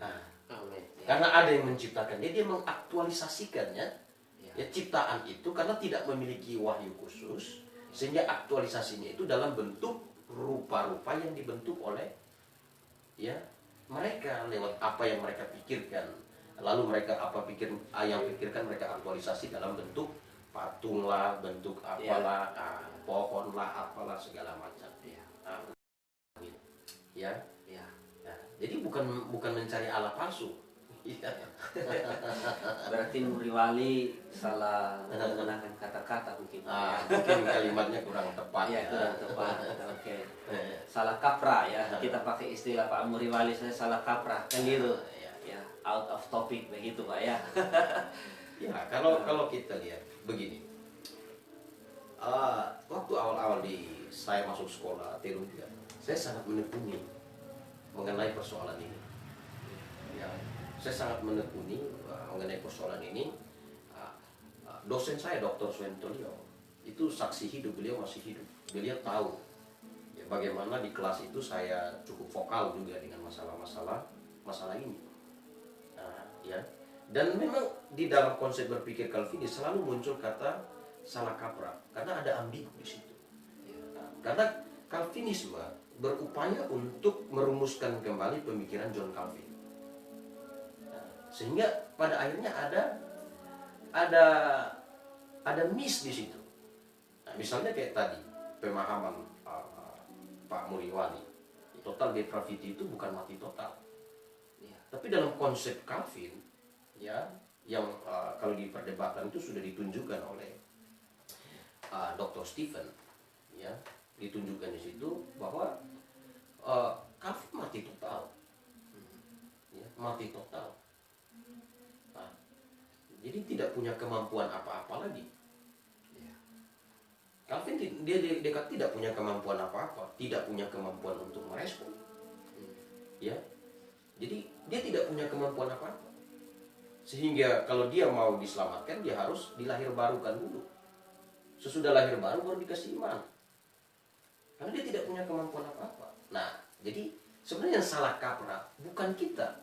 Amin. Karena ada yang menciptakan dia mengaktualisasikannya. Ya. Ya, ciptaan itu karena tidak memiliki wahyu khusus, sehingga aktualisasinya itu dalam bentuk rupa-rupa yang dibentuk oleh ya mereka lewat apa yang mereka pikirkan. Lalu mereka yang pikirkan mereka aktualisasi dalam bentuk patung lah, bentuk apalah, pohon lah, apalah segala macam. Ya. Ya. Ya. Nah, jadi bukan mencari Allah palsu. Berarti Muriwali salah menggunakan kata-kata mungkin. Mungkin kalimatnya kurang tepat. Iya, kurang tepat. Oke. Salah kaprah ya. Kita pakai istilah Pak Muriwali, saya salah kaprah. Keliru. Ya, out of topic begitu Pak ya. Ya, kalau kita lihat begini. Waktu awal-awal saya masuk sekolah teologi, saya sangat menekuni mengenai persoalan ini. Ya, saya sangat menekuni mengenai persoalan ini. Dosen saya, Dr. Swentolio, itu saksi hidup, beliau masih hidup. Beliau tahu ya, bagaimana di kelas itu saya cukup vokal juga dengan masalah ini. Ya. Dan memang di dalam konsep berpikir Calvinis selalu muncul kata salah kaprah, karena ada ambigu di situ. Karena Calvinisme berupaya untuk merumuskan kembali pemikiran John Calvin. Sehingga pada akhirnya ada miss di situ. Nah, misalnya kayak tadi pemahaman Pak Muriwali, total depravity itu bukan mati total. Tapi dalam konsep Calvin, ya, yang kalau diperdebatkan itu sudah ditunjukkan oleh Dr. Stephen, ya, ditunjukkan di situ bahwa Calvin mati total, ya, mati total. Nah, jadi tidak punya kemampuan apa-apa lagi. Calvin dia tidak punya kemampuan apa-apa, tidak punya kemampuan untuk merespon, ya. Jadi dia tidak punya kemampuan apa-apa. Sehingga kalau dia mau diselamatkan, dia harus dilahirbarukan dulu. Sesudah lahir baru baru dikasih iman. Karena dia tidak punya kemampuan apa-apa. Nah, jadi sebenarnya yang salah kaprah bukan kita.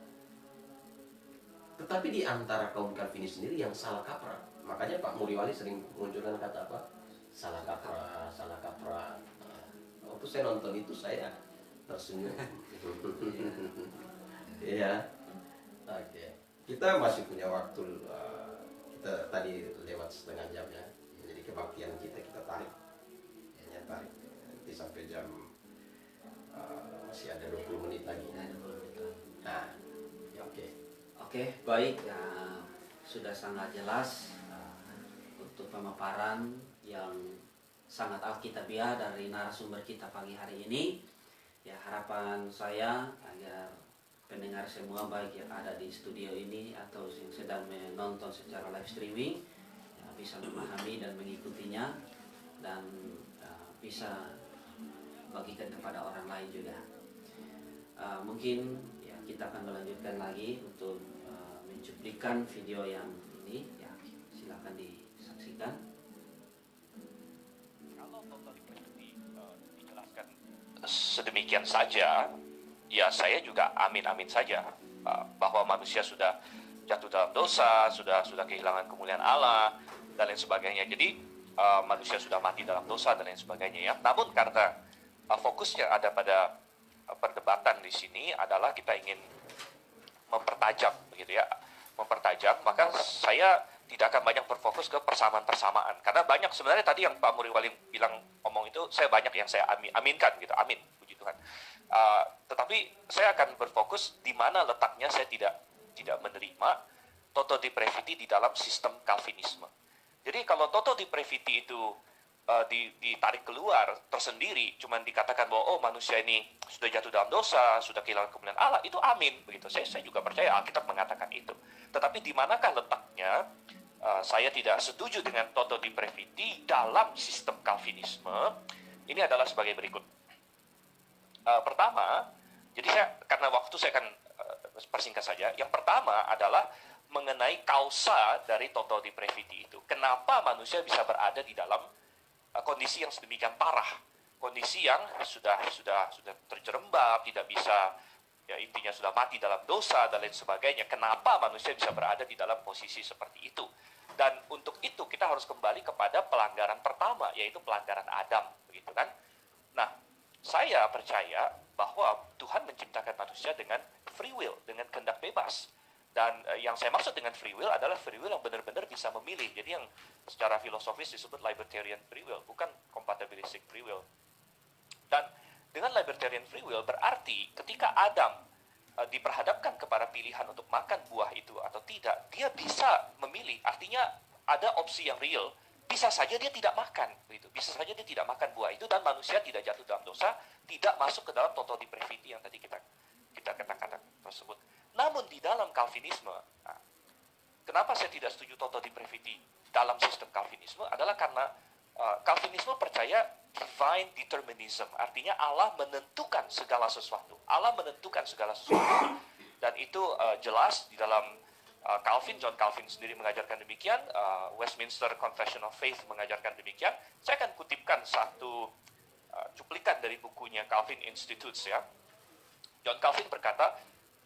Tetapi di antara kaum Calvinis sendiri yang salah kaprah. Makanya Pak Muriwali sering munculkan kata apa? Salah kaprah, salah kaprah. Nah, waktu saya nonton itu saya tersenyum. Iya. Oke. Kita masih punya waktu. Kita tadi lewat setengah jam ya. Jadi kebaktian kita tarik. Ya, tarik. Nanti sampai jam masih ada 20 menit lagi. Nah, ya, oke. Oke, baik. Sudah sangat jelas untuk pemaparan yang sangat alkitabiah dari narasumber kita pagi hari ini. Ya, harapan saya agar pendengar semua baik yang ada di studio ini atau yang sedang menonton secara live streaming ya, bisa memahami dan mengikutinya dan bisa bagikan kepada orang lain juga. Mungkin ya kita akan melanjutkan lagi untuk mencuplikan video yang ini ya, silakan disaksikan. Kalau dijelaskan sedemikian saja, ya saya juga amin-amin saja bahwa manusia sudah jatuh dalam dosa, sudah kehilangan kemuliaan Allah dan lain sebagainya. Jadi manusia sudah mati dalam dosa dan lain sebagainya ya. Namun karena fokusnya ada pada perdebatan di sini adalah kita ingin mempertajam begitu ya, maka saya tidak akan banyak berfokus ke persamaan-persamaan karena banyak sebenarnya tadi yang Pak Muriwali bilang omong itu saya banyak yang saya aminkan gitu, amin, puji Tuhan. Tetapi saya akan berfokus di mana letaknya saya tidak menerima toto depravity di dalam sistem Calvinisme. Jadi kalau toto depravity itu ditarik keluar tersendiri, cuman dikatakan bahwa oh manusia ini sudah jatuh dalam dosa, sudah kehilangan kemuliaan Allah, itu amin begitu. Saya juga percaya Alkitab mengatakan itu. Tetapi di manakah letaknya? Saya tidak setuju dengan toto depravity dalam sistem Calvinisme. Ini adalah sebagai berikut. Pertama, jadi karena waktu saya akan persingkat saja. Yang pertama adalah mengenai kausa dari toto depravity itu. Kenapa manusia bisa berada di dalam kondisi yang sedemikian parah, kondisi yang sudah terjerembab, tidak bisa, ya intinya sudah mati dalam dosa dan lain sebagainya. Kenapa manusia bisa berada di dalam posisi seperti itu? Dan untuk itu kita harus kembali kepada pelanggaran pertama, yaitu pelanggaran Adam, begitu kan? Nah, saya percaya bahwa Tuhan menciptakan manusia dengan free will, dengan kehendak bebas. Dan yang saya maksud dengan free will adalah free will yang benar-benar bisa memilih. Jadi yang secara filosofis disebut libertarian free will, bukan compatibilistic free will. Dan dengan libertarian free will berarti ketika Adam diperhadapkan kepada pilihan untuk makan buah itu atau tidak, dia bisa memilih. Artinya ada opsi yang real. Bisa saja dia tidak makan, begitu. Bisa saja dia tidak makan buah itu dan manusia tidak jatuh dalam dosa, tidak masuk ke dalam toto depravity yang tadi kita katakan tersebut. Namun di dalam Calvinisme, kenapa saya tidak setuju toto depravity dalam sistem Calvinisme adalah karena Calvinisme percaya divine determinism, artinya Allah menentukan segala sesuatu. Allah menentukan segala sesuatu. Dan itu jelas di dalam John Calvin sendiri mengajarkan demikian, Westminster Confession of Faith mengajarkan demikian. Saya akan kutipkan satu cuplikan dari bukunya Calvin Institutes ya. John Calvin berkata,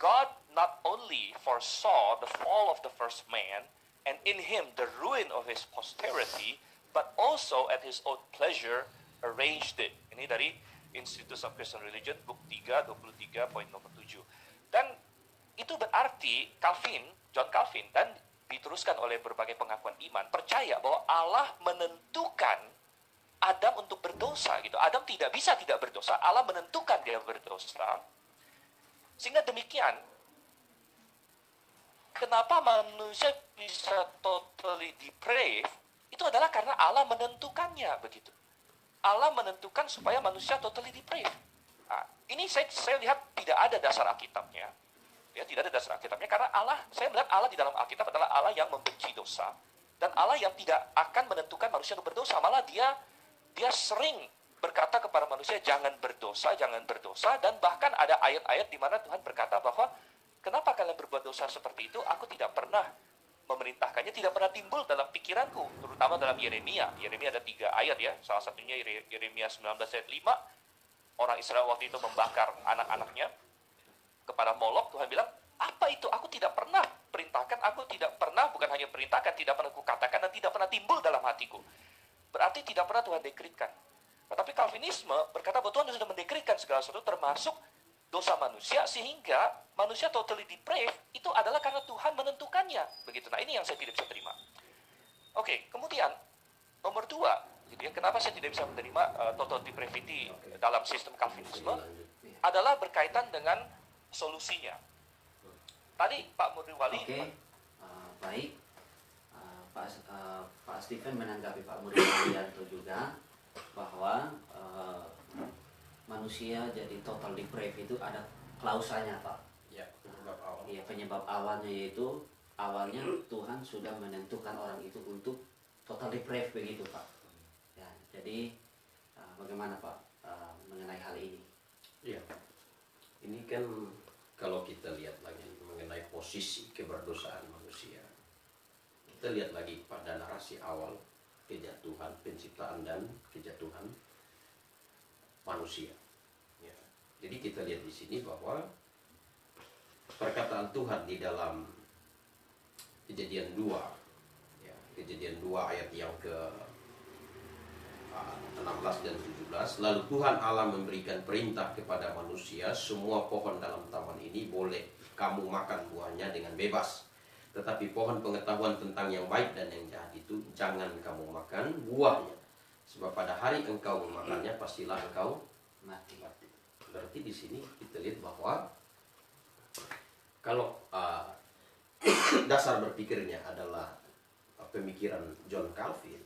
God not only foresaw the fall of the first man, and in him the ruin of his posterity, but also at his own pleasure arranged it. Ini dari Institutes of Christian Religion, book 3, 23, poin nomor 7. Dan itu berarti John Calvin, dan diteruskan oleh berbagai pengakuan iman, percaya bahwa Allah menentukan Adam untuk berdosa. Gitu. Adam tidak bisa tidak berdosa, Allah menentukan dia berdosa. Sehingga demikian, kenapa manusia bisa totally depraved, itu adalah karena Allah menentukannya begitu. Allah menentukan supaya manusia totally depraved. Nah, ini saya lihat tidak ada dasar Alkitabnya. Ya, tidak ada dasar Alkitabnya karena saya melihat Allah di dalam Alkitab adalah Allah yang membenci dosa dan Allah yang tidak akan menentukan manusia untuk berdosa. Malah dia sering berkata kepada manusia jangan berdosa, dan bahkan ada ayat-ayat di mana Tuhan berkata bahwa kenapa kalian berbuat dosa seperti itu? Aku tidak pernah memerintahkannya, tidak pernah timbul dalam pikiranku, terutama dalam Yeremia. Yeremia ada 3 ayat ya, salah satunya Yeremia 19 ayat 5. Orang Israel waktu itu membakar anak-anaknya kepada Molok. Tuhan bilang, Apa itu? Aku tidak pernah perintahkan, aku tidak pernah, bukan hanya perintahkan, tidak pernah kukatakan, dan tidak pernah timbul dalam hatiku. Berarti tidak pernah Tuhan dekretkan. Tetapi Calvinisme berkata bahwa Tuhan sudah mendekretkan segala sesuatu termasuk dosa manusia, sehingga manusia totally depraved itu adalah karena Tuhan menentukannya. Begitu. Nah, ini yang saya tidak bisa terima. Oke, kemudian nomor 2, gitu ya, kenapa saya tidak bisa menerima total depravity dalam sistem Calvinisme adalah berkaitan dengan solusinya. Tadi Pak Murniwali. Oke, baik. Pak Stephen menanggapi Pak Murniwalianto juga bahwa manusia jadi total depraved itu ada klausanya, Pak. Ya, penyebab awal. Iya, penyebab awalnya yaitu awalnya Tuhan sudah menentukan orang itu untuk total depraved begitu, Pak. Ya, jadi bagaimana Pak mengenai hal ini? Iya, ini kan kalau kita lihat lagi mengenai posisi keberdosaan manusia, kita lihat lagi pada narasi awal kejatuhan, penciptaan dan kejatuhan manusia. Ya. Jadi kita lihat di sini bahwa perkataan Tuhan di dalam Kejadian 2, ya, Kejadian 2 ayat yang ke 16 dan 17, lalu Tuhan Allah memberikan perintah kepada manusia, semua pohon dalam taman ini boleh kamu makan buahnya dengan bebas. Tetapi pohon pengetahuan tentang yang baik dan yang jahat itu jangan kamu makan buahnya. Sebab pada hari engkau memakannya pastilah engkau Mati. Berarti di sini kita lihat bahwa kalau dasar berpikirnya adalah pemikiran John Calvin,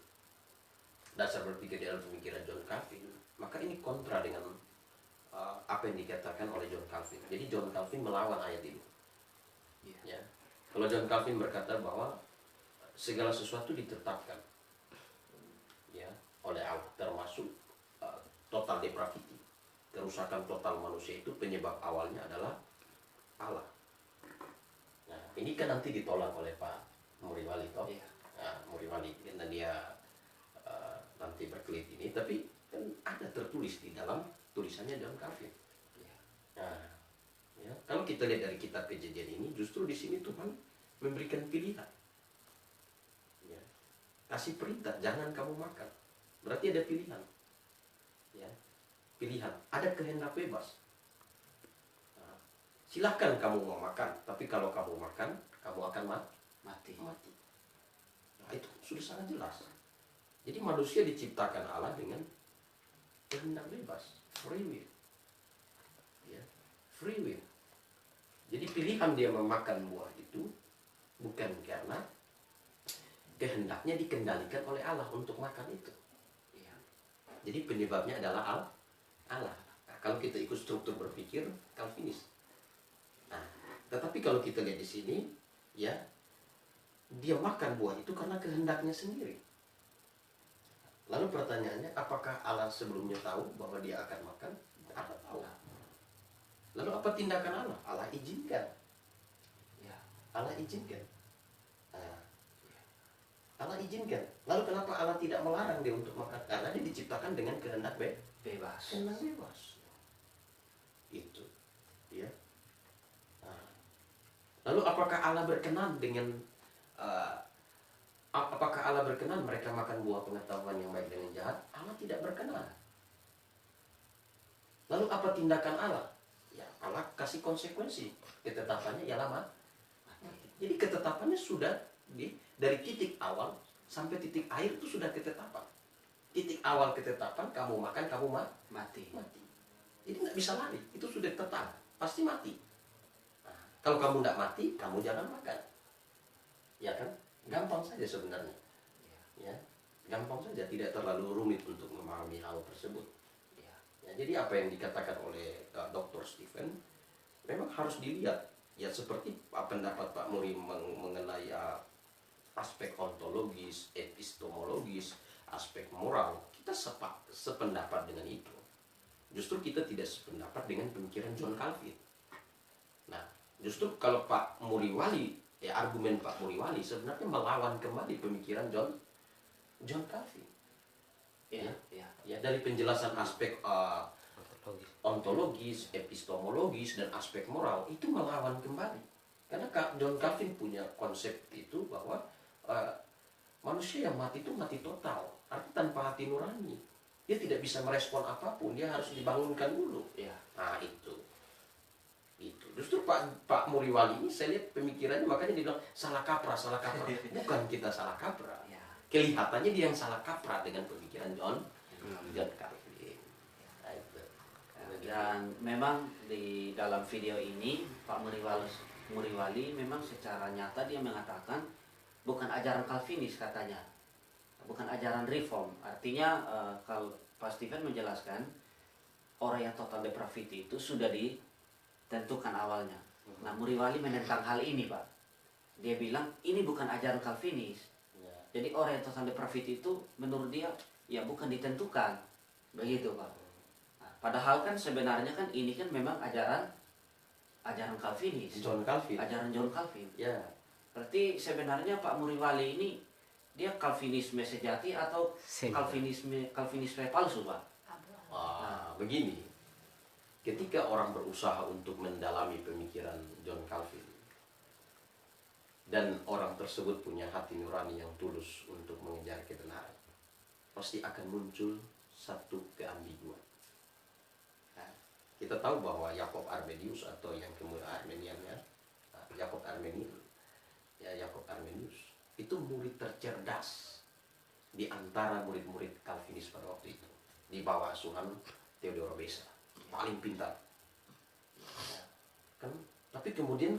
maka ini kontra dengan apa yang dikatakan oleh John Calvin. Jadi John Calvin melawan ayat ini. Ya. Kalau John Calvin berkata bahwa segala sesuatu ditetapkan, ya, oleh Allah, termasuk total depravity, kerusakan total manusia itu penyebab awalnya adalah Allah. Nah, ini kan nanti ditolak oleh Pak Muriwali, toh? Iya. Nah, Muriwali karena dia nanti berkelit ini, tapi kan ada tertulis di dalam tulisannya John Calvin. Iya. Nah, ya, kalau kita lihat dari kitab Kejadian ini, justru di sini Tuhan memberikan pilihan. Ya. Kasih perintah, jangan kamu makan. Berarti ada pilihan. Ya. Pilihan, ada kehendak bebas. Nah, silahkan kamu mau makan, tapi kalau kamu makan, kamu akan Mati. mati. Nah, itu sudah sangat jelas. Jadi manusia diciptakan Allah dengan kehendak bebas, free will. Ya, free will. Jadi pilihan dia memakan buah itu bukan karena kehendaknya dikendalikan oleh Allah untuk makan itu. Ya. Jadi penyebabnya adalah Allah. Nah, kalau kita ikut struktur berpikir Calvinis. Nah, tetapi kalau kita lihat di sini, ya, dia makan buah itu karena kehendaknya sendiri. Lalu pertanyaannya, apakah Allah sebelumnya tahu bahwa dia akan makan? Allah tahu. Lalu apa tindakan Allah? Allah izinkan. Ya. Allah izinkan. Nah, Allah izinkan. Lalu kenapa Allah tidak melarang dia untuk makan? Karena dia diciptakan dengan kehendak Bebas. kehendak bebas. Itu, ya. Nah, lalu apakah Allah berkenan dengan apakah Allah berkenan mereka makan buah pengetahuan yang baik dan yang jahat? Allah tidak berkenan. Lalu apa tindakan Allah? Ya, Allah kasih konsekuensi. Ketetapannya ialah mati. Jadi ketetapannya sudah dari titik awal sampai titik akhir itu sudah ketetapan. Titik awal ketetapan, kamu makan, kamu Mati. mati. Jadi nggak bisa lari, itu sudah tetap, pasti mati. Nah, kalau kamu nggak mati, kamu jangan makan. Ya kan? Gampang saja sebenarnya. Ya, gampang saja, tidak terlalu rumit untuk memahami hal tersebut. Ya, jadi apa yang dikatakan oleh Dr. Stephen memang harus dilihat. Ya seperti pendapat Pak Muri mengenai aspek ontologis, epistemologis, aspek moral, kita sependapat dengan itu. Justru kita tidak sependapat dengan pemikiran John Calvin. Nah, justru kalau Pak Muriwali, argumen Pak Muriwali sebenarnya melawan kembali pemikiran John Calvin. Ya, dari penjelasan aspek ontologis, epistemologis, dan aspek moral itu melawan kembali. Karena John Calvin punya konsep itu bahwa manusia yang mati itu mati total, artinya tanpa hati nurani. Dia tidak bisa merespon apapun, dia harus dibangunkan dulu. Ya. Nah itu. Justru Pak Muriwali ini saya lihat pemikirannya, makanya dia bilang salah kaprah. Bukan kita salah kaprah. Ya. Kelihatannya dia yang salah kaprah dengan pemikiran John Calvin. Nah, itu. Dan memang di dalam video ini Pak Muriwali memang secara nyata dia mengatakan bukan ajaran Calvinis katanya, bukan ajaran reform. Artinya kalau Pak Stephen menjelaskan orang yang total depravity itu sudah ditentukan awalnya. Nah, Muriwali menentang hal ini, Pak. Dia bilang ini bukan ajaran Calvinis. Jadi orang yang total depravity itu menurut dia ya bukan ditentukan, begitu, Pak. Nah, padahal kan sebenarnya kan ini kan memang ajaran Calvinis. John Calvin. Ajaran John Calvin. Ya. Berarti sebenarnya Pak Muriwali ini dia Calvinisme sejati atau Calvinisme palsu, Pak? Begini, ketika orang berusaha untuk mendalami pemikiran John Calvin dan orang tersebut punya hati nurani yang tulus untuk mengejar kebenaran, pasti akan muncul satu keambiguan. Nah, kita tahu bahwa Yakob Armenius atau yang kemudian Armenian ya, Yakob Armenius itu murid tercerdas di antara murid-murid Calvinis pada waktu itu, di bawah asuhan Theodore Beza, paling pintar. Kan? Tapi kemudian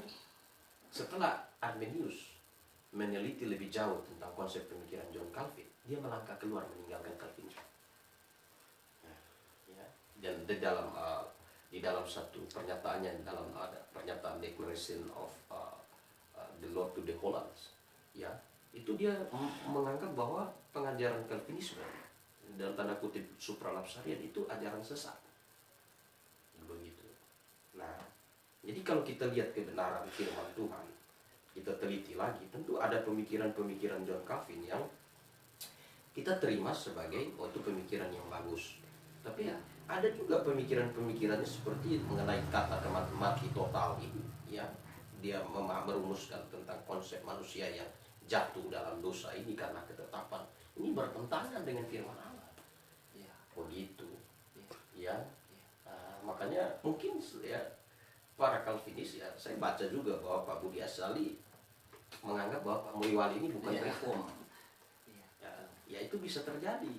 setelah Armenius meneliti lebih jauh tentang konsep pemikiran John Calvin, dia melangkah keluar meninggalkan Calvinisme. Ya. Dan di dalam satu pernyataannya, dalam pernyataan Declaration of the Lord to the Hollands, ya, itu dia menganggap bahwa pengajaran Calvinisme dalam tanda kutip supralapsarian itu ajaran sesat. Begitu. Nah, jadi kalau kita lihat kebenaran firman Tuhan, kita teliti lagi, tentu ada pemikiran-pemikiran John Calvin yang kita terima sebagai itu pemikiran yang bagus. Tapi ya, ada juga pemikiran-pemikirannya seperti mengenai kata mati total ini, ya. Dia merumuskan tentang konsep manusia yang jatuh dalam dosa ini karena ketetapan. Ini bertentangan dengan firman Allah. Ya, begitu. Ya. Makanya mungkin ya para Calvinis ya, saya baca juga bahwa Pak Budi Asali menganggap bahwa Pak Muriwali ini bukan reform. Ya itu bisa terjadi.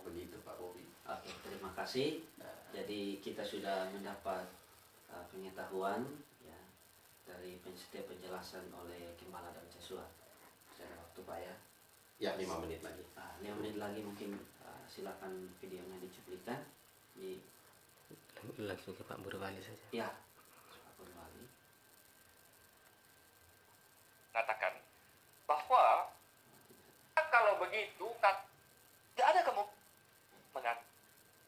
Begitu Pak Bobi. Oke, terima kasih. Jadi kita sudah mendapat pengetahuan ya dari setiap penjelasan oleh Gembala dan Jesua. Saya ada waktu, Pak, ya. Ya, 5 menit lagi. 5 menit lagi mungkin silakan videonya dicuplikan. Langsung ke Pak Muriwali saja. Ya, Pak Muriwali. Katakan bahwa kalau begitu tidak ada kemungkinan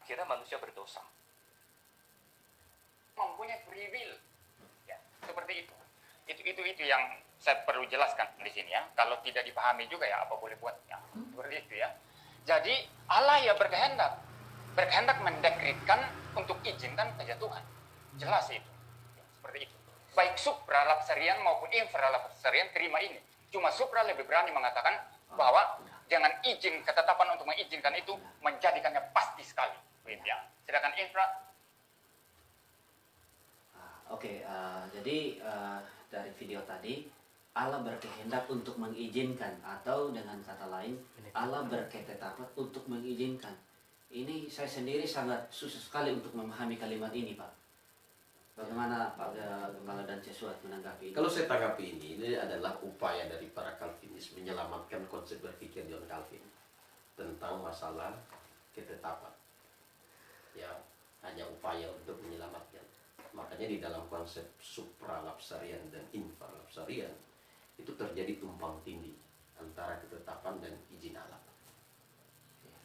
akhirnya manusia berdosa. Mempunyai free will, ya, seperti itu. Itu yang saya perlu jelaskan di sini ya. Kalau tidak dipahami juga ya apa boleh buat ya. Seperti itu ya. Jadi Allah ya berkehendak mendekretkan untuk izinkan kejatuhan. Jelas itu. Ya, seperti itu. Baik supralapsarian maupun infralapsarian terima ini. Cuma supra lebih berani mengatakan bahwa dengan izin ketetapan untuk mengizinkan itu menjadikannya pasti sekali. Ya. Sedangkan infra jadi dari video tadi Allah berkehendak untuk mengizinkan, atau dengan kata lain Allah berketetapan untuk mengizinkan. Ini saya sendiri sangat susah sekali untuk memahami kalimat ini, Pak. Bagaimana Pak Gembala dan Jesua menanggapi ini? Kalau saya tanggapi ini adalah upaya dari para Calvinis menyelamatkan konsep berpikir John Calvin tentang masalah ketetapan. Ya, hanya upaya untuk menyelamatkan. Makanya di dalam konsep supralapsarian dan infralapsarian itu terjadi tumpang tindih antara ketetapan dan izin Allah.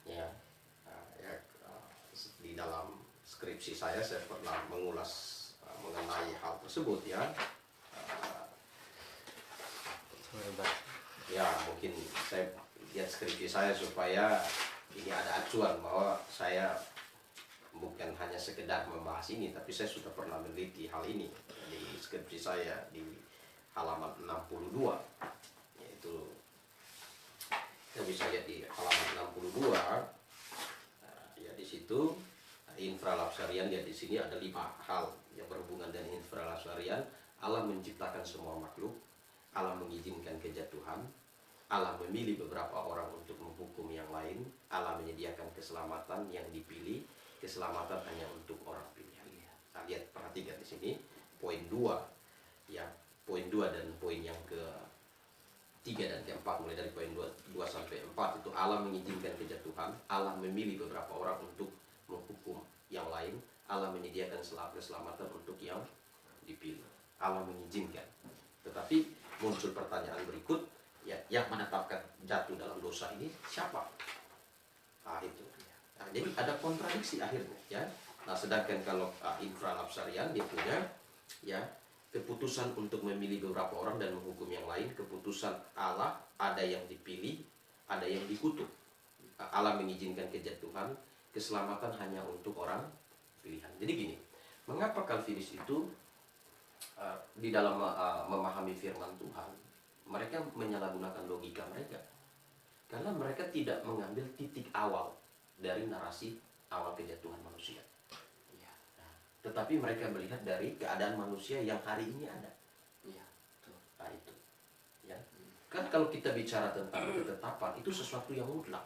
Ya, di dalam skripsi saya pernah mengulas mengenai hal tersebut ya. Ya mungkin saya lihat skripsi saya supaya ini ada acuan bahwa saya bukan hanya sekedar membahas ini, tapi saya sudah pernah meneliti hal ini di skripsi saya di halaman 62, yaitu kita bisa lihat di halaman 62. Ya di situ infralapsarian, ya di sini ada 5 hal yang berhubungan dengan infralapsarian. Allah menciptakan semua makhluk, Allah mengizinkan kejatuhan, Allah memilih beberapa orang untuk menghukum yang lain, Allah menyediakan keselamatan yang dipilih, keselamatan hanya untuk orang pilihan. Nah, lihat, perhatikan di sini poin 2, ya, poin 2 dan poin yang ke-3 dan ke-4, mulai dari poin 2 sampai 4 itu Allah mengizinkan kejatuhan, Allah memilih beberapa orang untuk menghukum yang lain, Allah menyediakan keselamatan untuk yang dipilih. Allah mengizinkan. Tetapi muncul pertanyaan berikut, ya, yang menetapkan jatuh dalam dosa ini siapa? Nah, itu. Nah, jadi ada kontradiksi akhirnya, ya. Nah, sedangkan kalau infralapsarian dia punya, ya, keputusan untuk memilih beberapa orang dan menghukum yang lain, keputusan Allah, ada yang dipilih, ada yang dikutuk. Allah mengizinkan kejatuhan, keselamatan hanya untuk orang pilihan. Jadi gini, mengapa Calvinis itu di dalam memahami firman Tuhan, mereka menyalahgunakan logika mereka, karena mereka tidak mengambil titik awal dari narasi awal kejatuhan manusia. Ya. Nah, tetapi mereka melihat dari keadaan manusia yang hari ini ada. Ya, betul. Nah, itu, ya. Kan kalau kita bicara tentang ketetapan, itu sesuatu yang mutlak.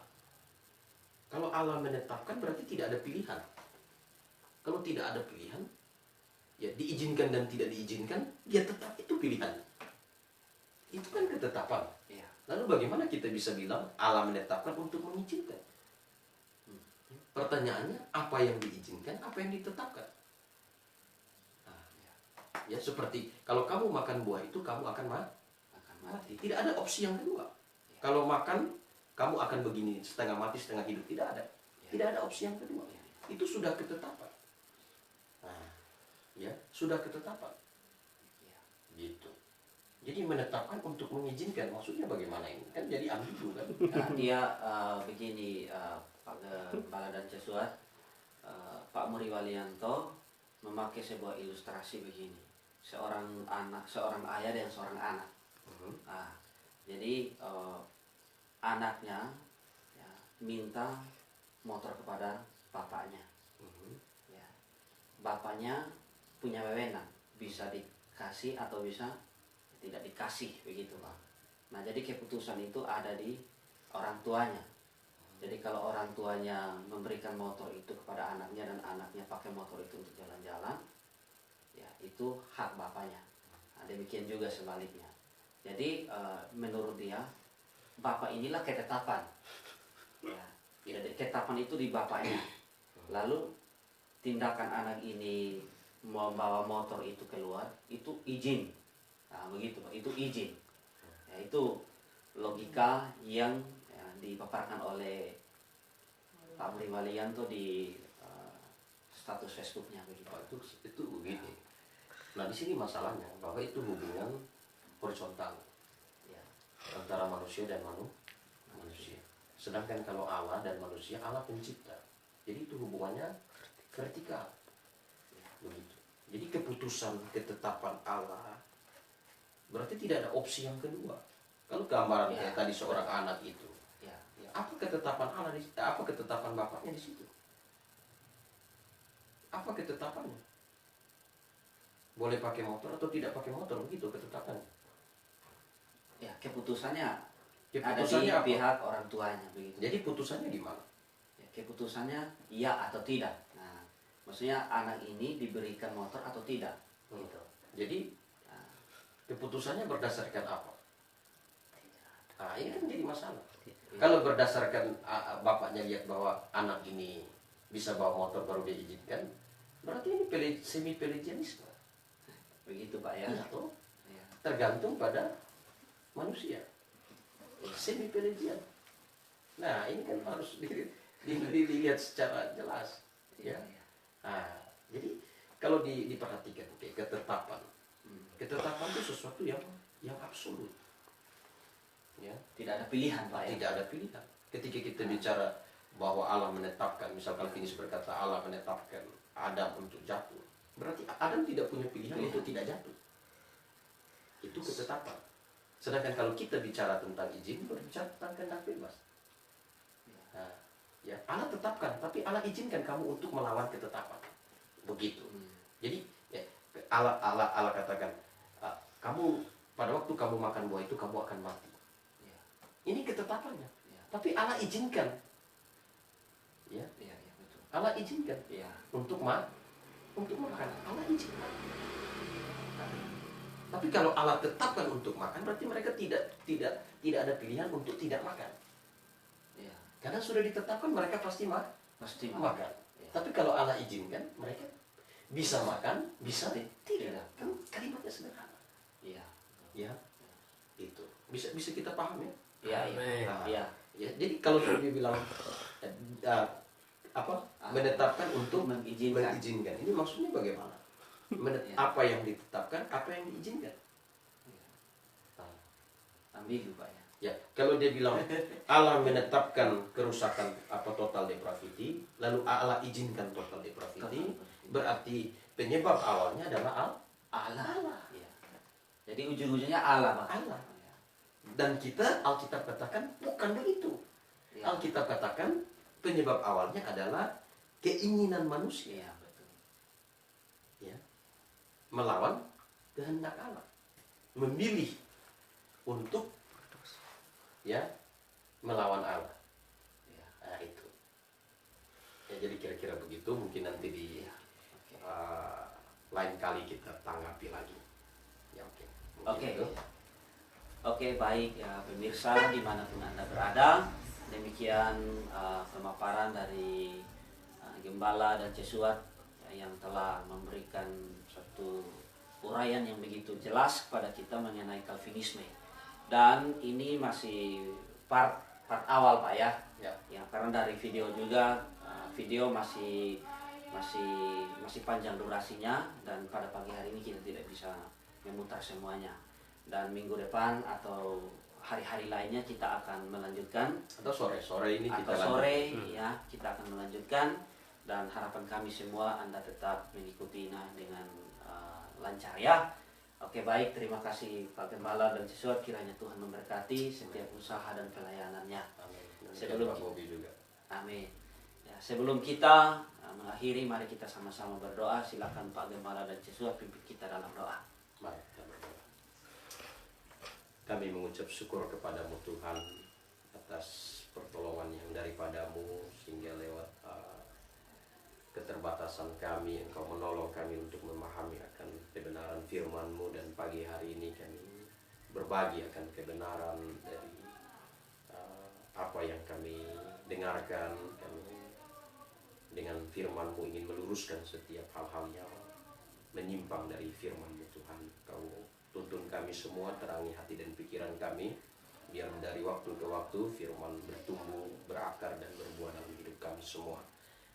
Kalau Allah menetapkan berarti tidak ada pilihan. Kalau tidak ada pilihan, ya diizinkan dan tidak diizinkan, ya tetap itu pilihan. Itu kan ketetapan. Ya. Lalu bagaimana kita bisa bilang Allah menetapkan untuk mengizinkan? Pertanyaannya, apa yang diizinkan, apa yang ditetapkan? Nah, ya seperti kalau kamu makan buah itu, kamu akan mati. Tidak ada opsi yang kedua. Ya. Kalau makan, kamu akan begini, setengah mati, setengah hidup. Tidak ada. Ya. Tidak ada opsi yang kedua. Ya. Itu sudah ketetapan. Nah, ya, sudah ketetapan. Ya. Gitu. Jadi menetapkan untuk mengizinkan, maksudnya bagaimana ini? Kan jadi ambigu kan? Nah, dia begini, Pak Gembala dan Cesuat, Pak Muri Walianto memakai sebuah ilustrasi begini, seorang ayah dan seorang anak. Nah, jadi anaknya, ya, minta motor kepada bapaknya. Ya. Bapaknya punya wewenang, bisa dikasih atau bisa tidak dikasih, begitu Pak. Nah, jadi keputusan itu ada di orang tuanya. Jadi kalau orang tuanya memberikan motor itu kepada anaknya dan anaknya pakai motor itu untuk jalan-jalan, ya itu hak bapaknya. Nah, demikian juga sebaliknya. Jadi menurut dia, bapak inilah ketetapan. Ya, jadi ketetapan itu di bapaknya. Lalu tindakan anak ini membawa motor itu keluar, itu izin. Nah, begitu Pak, itu izin. Ya, itu logika yang dipaparkan oleh Pak Muri Walianto di status Facebooknya begitu. Oh, itu begini. Nah, di sini masalahnya bahwa itu hubungan horizontal, Ya. antara manusia dan manusia. Sedangkan kalau Allah dan manusia, Allah pencipta. Jadi itu hubungannya vertikal. Begitu. Jadi keputusan ketetapan Allah berarti tidak ada opsi yang kedua. Kalau gambaran Ya. kayak tadi seorang anak itu, Ya. ya, apa ketetapan Allah di situ? Apa ketetapan bapaknya di situ? Apa ketetapannya? Boleh pakai motor atau tidak pakai motor, begitu ketetapannya. Ya, keputusannya ada di Keputusannya apa? pihak orang tuanya begitu. Jadi putusannya gimana? Ya, keputusannya iya atau tidak. Nah, maksudnya anak ini diberikan motor atau tidak gitu. Jadi Nah, keputusannya berdasarkan apa? Nah, ini kan jadi masalah. ya. Kalau berdasarkan bapaknya lihat bahwa anak ini bisa bawa motor baru dia izinkan, berarti ini semi pelagianisme. Begitu Pak ya. Atau Ya. tergantung pada manusia. Semi pelagian. Nah, ini kan harus dilihat secara jelas. Ya. Nah, jadi kalau diperhatikan, oke, ketetapan. Ketetapan itu sesuatu yang absolut. Ya. Tidak ada pilihan Pak ya. Tidak ada pilihan. Ketika kita bicara bahwa Allah menetapkan, misal Calvinis berkata Allah menetapkan Adam untuk jatuh, berarti Adam tidak punya pilihan untuk tidak jatuh. Itu ketetapan. Sedangkan kalau kita bicara tentang izin, berbicara tentang kehendak bebas. Nah, ya, Allah tetapkan, tapi Allah izinkan kamu untuk melawan ketetapan. Begitu. Jadi ya, Allah katakan, kamu pada waktu kamu makan buah itu kamu akan mati. Ini ketetapannya. Tapi Allah izinkan. Ya, betul. Allah izinkan untuk makan. Allah izinkan. Tapi kalau Allah tetapkan untuk makan, berarti mereka tidak ada pilihan untuk tidak makan. Karena sudah ditetapkan mereka pasti makan. Tapi kalau Allah izinkan, mereka bisa makan, bisa tidak. Kan kalimatnya sederhana. Ya, itu bisa kita paham ya. Jadi kalau dia bilang menetapkan untuk mengizinkan. Ini maksudnya bagaimana? Apa yang ditetapkan, apa yang diizinkan? Ambigu Pak ya. Ya, kalau dia bilang Allah menetapkan kerusakan total depravity, lalu Allah izinkan total depravity, berarti penyebab awalnya adalah Allah. Ya. Jadi ujung-ujungnya Allah Pak. Allah. Dan kita Alkitab katakan bukan begitu. Alkitab katakan penyebab awalnya adalah keinginan manusia. Betul. Ya. Melawan kehendak Allah. Memilih untuk melawan Allah. Nah, itu. Ya, jadi kira-kira begitu. Mungkin nanti di lain kali kita tanggapi lagi. Ya, Oke, baik ya pemirsa dimanapun Anda berada. Demikian pemaparan dari Gembala dan Jesuat yang telah memberikan suatu uraian yang begitu jelas kepada kita mengenai Calvinisme. Dan ini masih part awal Pak ya. Ya, karena dari video juga video masih panjang durasinya, dan pada pagi hari ini kita tidak bisa memutar semuanya. Dan minggu depan atau hari-hari lainnya kita akan melanjutkan, atau sore-sore ini kita kita akan melanjutkan, dan harapan kami semua Anda tetap mengikuti dengan lancar ya. Oke, baik, terima kasih Pak Gembala dan Jesuat, kiranya Tuhan memberkati setiap usaha dan pelayanannya. Amin. Amin. Ya, sebelum kita mengakhiri, mari kita sama-sama berdoa. Silakan Pak Gembala dan Jesuat pimpin kita dalam doa. Mari kita berdoa. Kami mengucap syukur kepadamu Tuhan atas pertolongan yang daripadamu, sehingga lewat keterbatasan kami Engkau menolong kami untuk memahami akan kebenaran firman-Mu, dan pagi hari ini kami berbagi akan kebenaran dari apa yang kami dengarkan. Kami dengan firman-Mu ingin meluruskan setiap hal-hal yang menyimpang dari firman-Mu Tuhan. Kau tuntun kami semua, terangi hati dan pikiran kami, biar dari waktu ke waktu firman bertumbuh, berakar dan berbuah dalam hidup kami semua.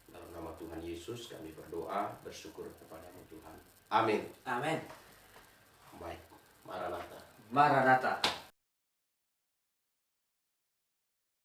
Dalam nama Tuhan Yesus kami berdoa, bersyukur kepadamu Tuhan. Amin. Amin. Baik, Maranatha. Maranatha.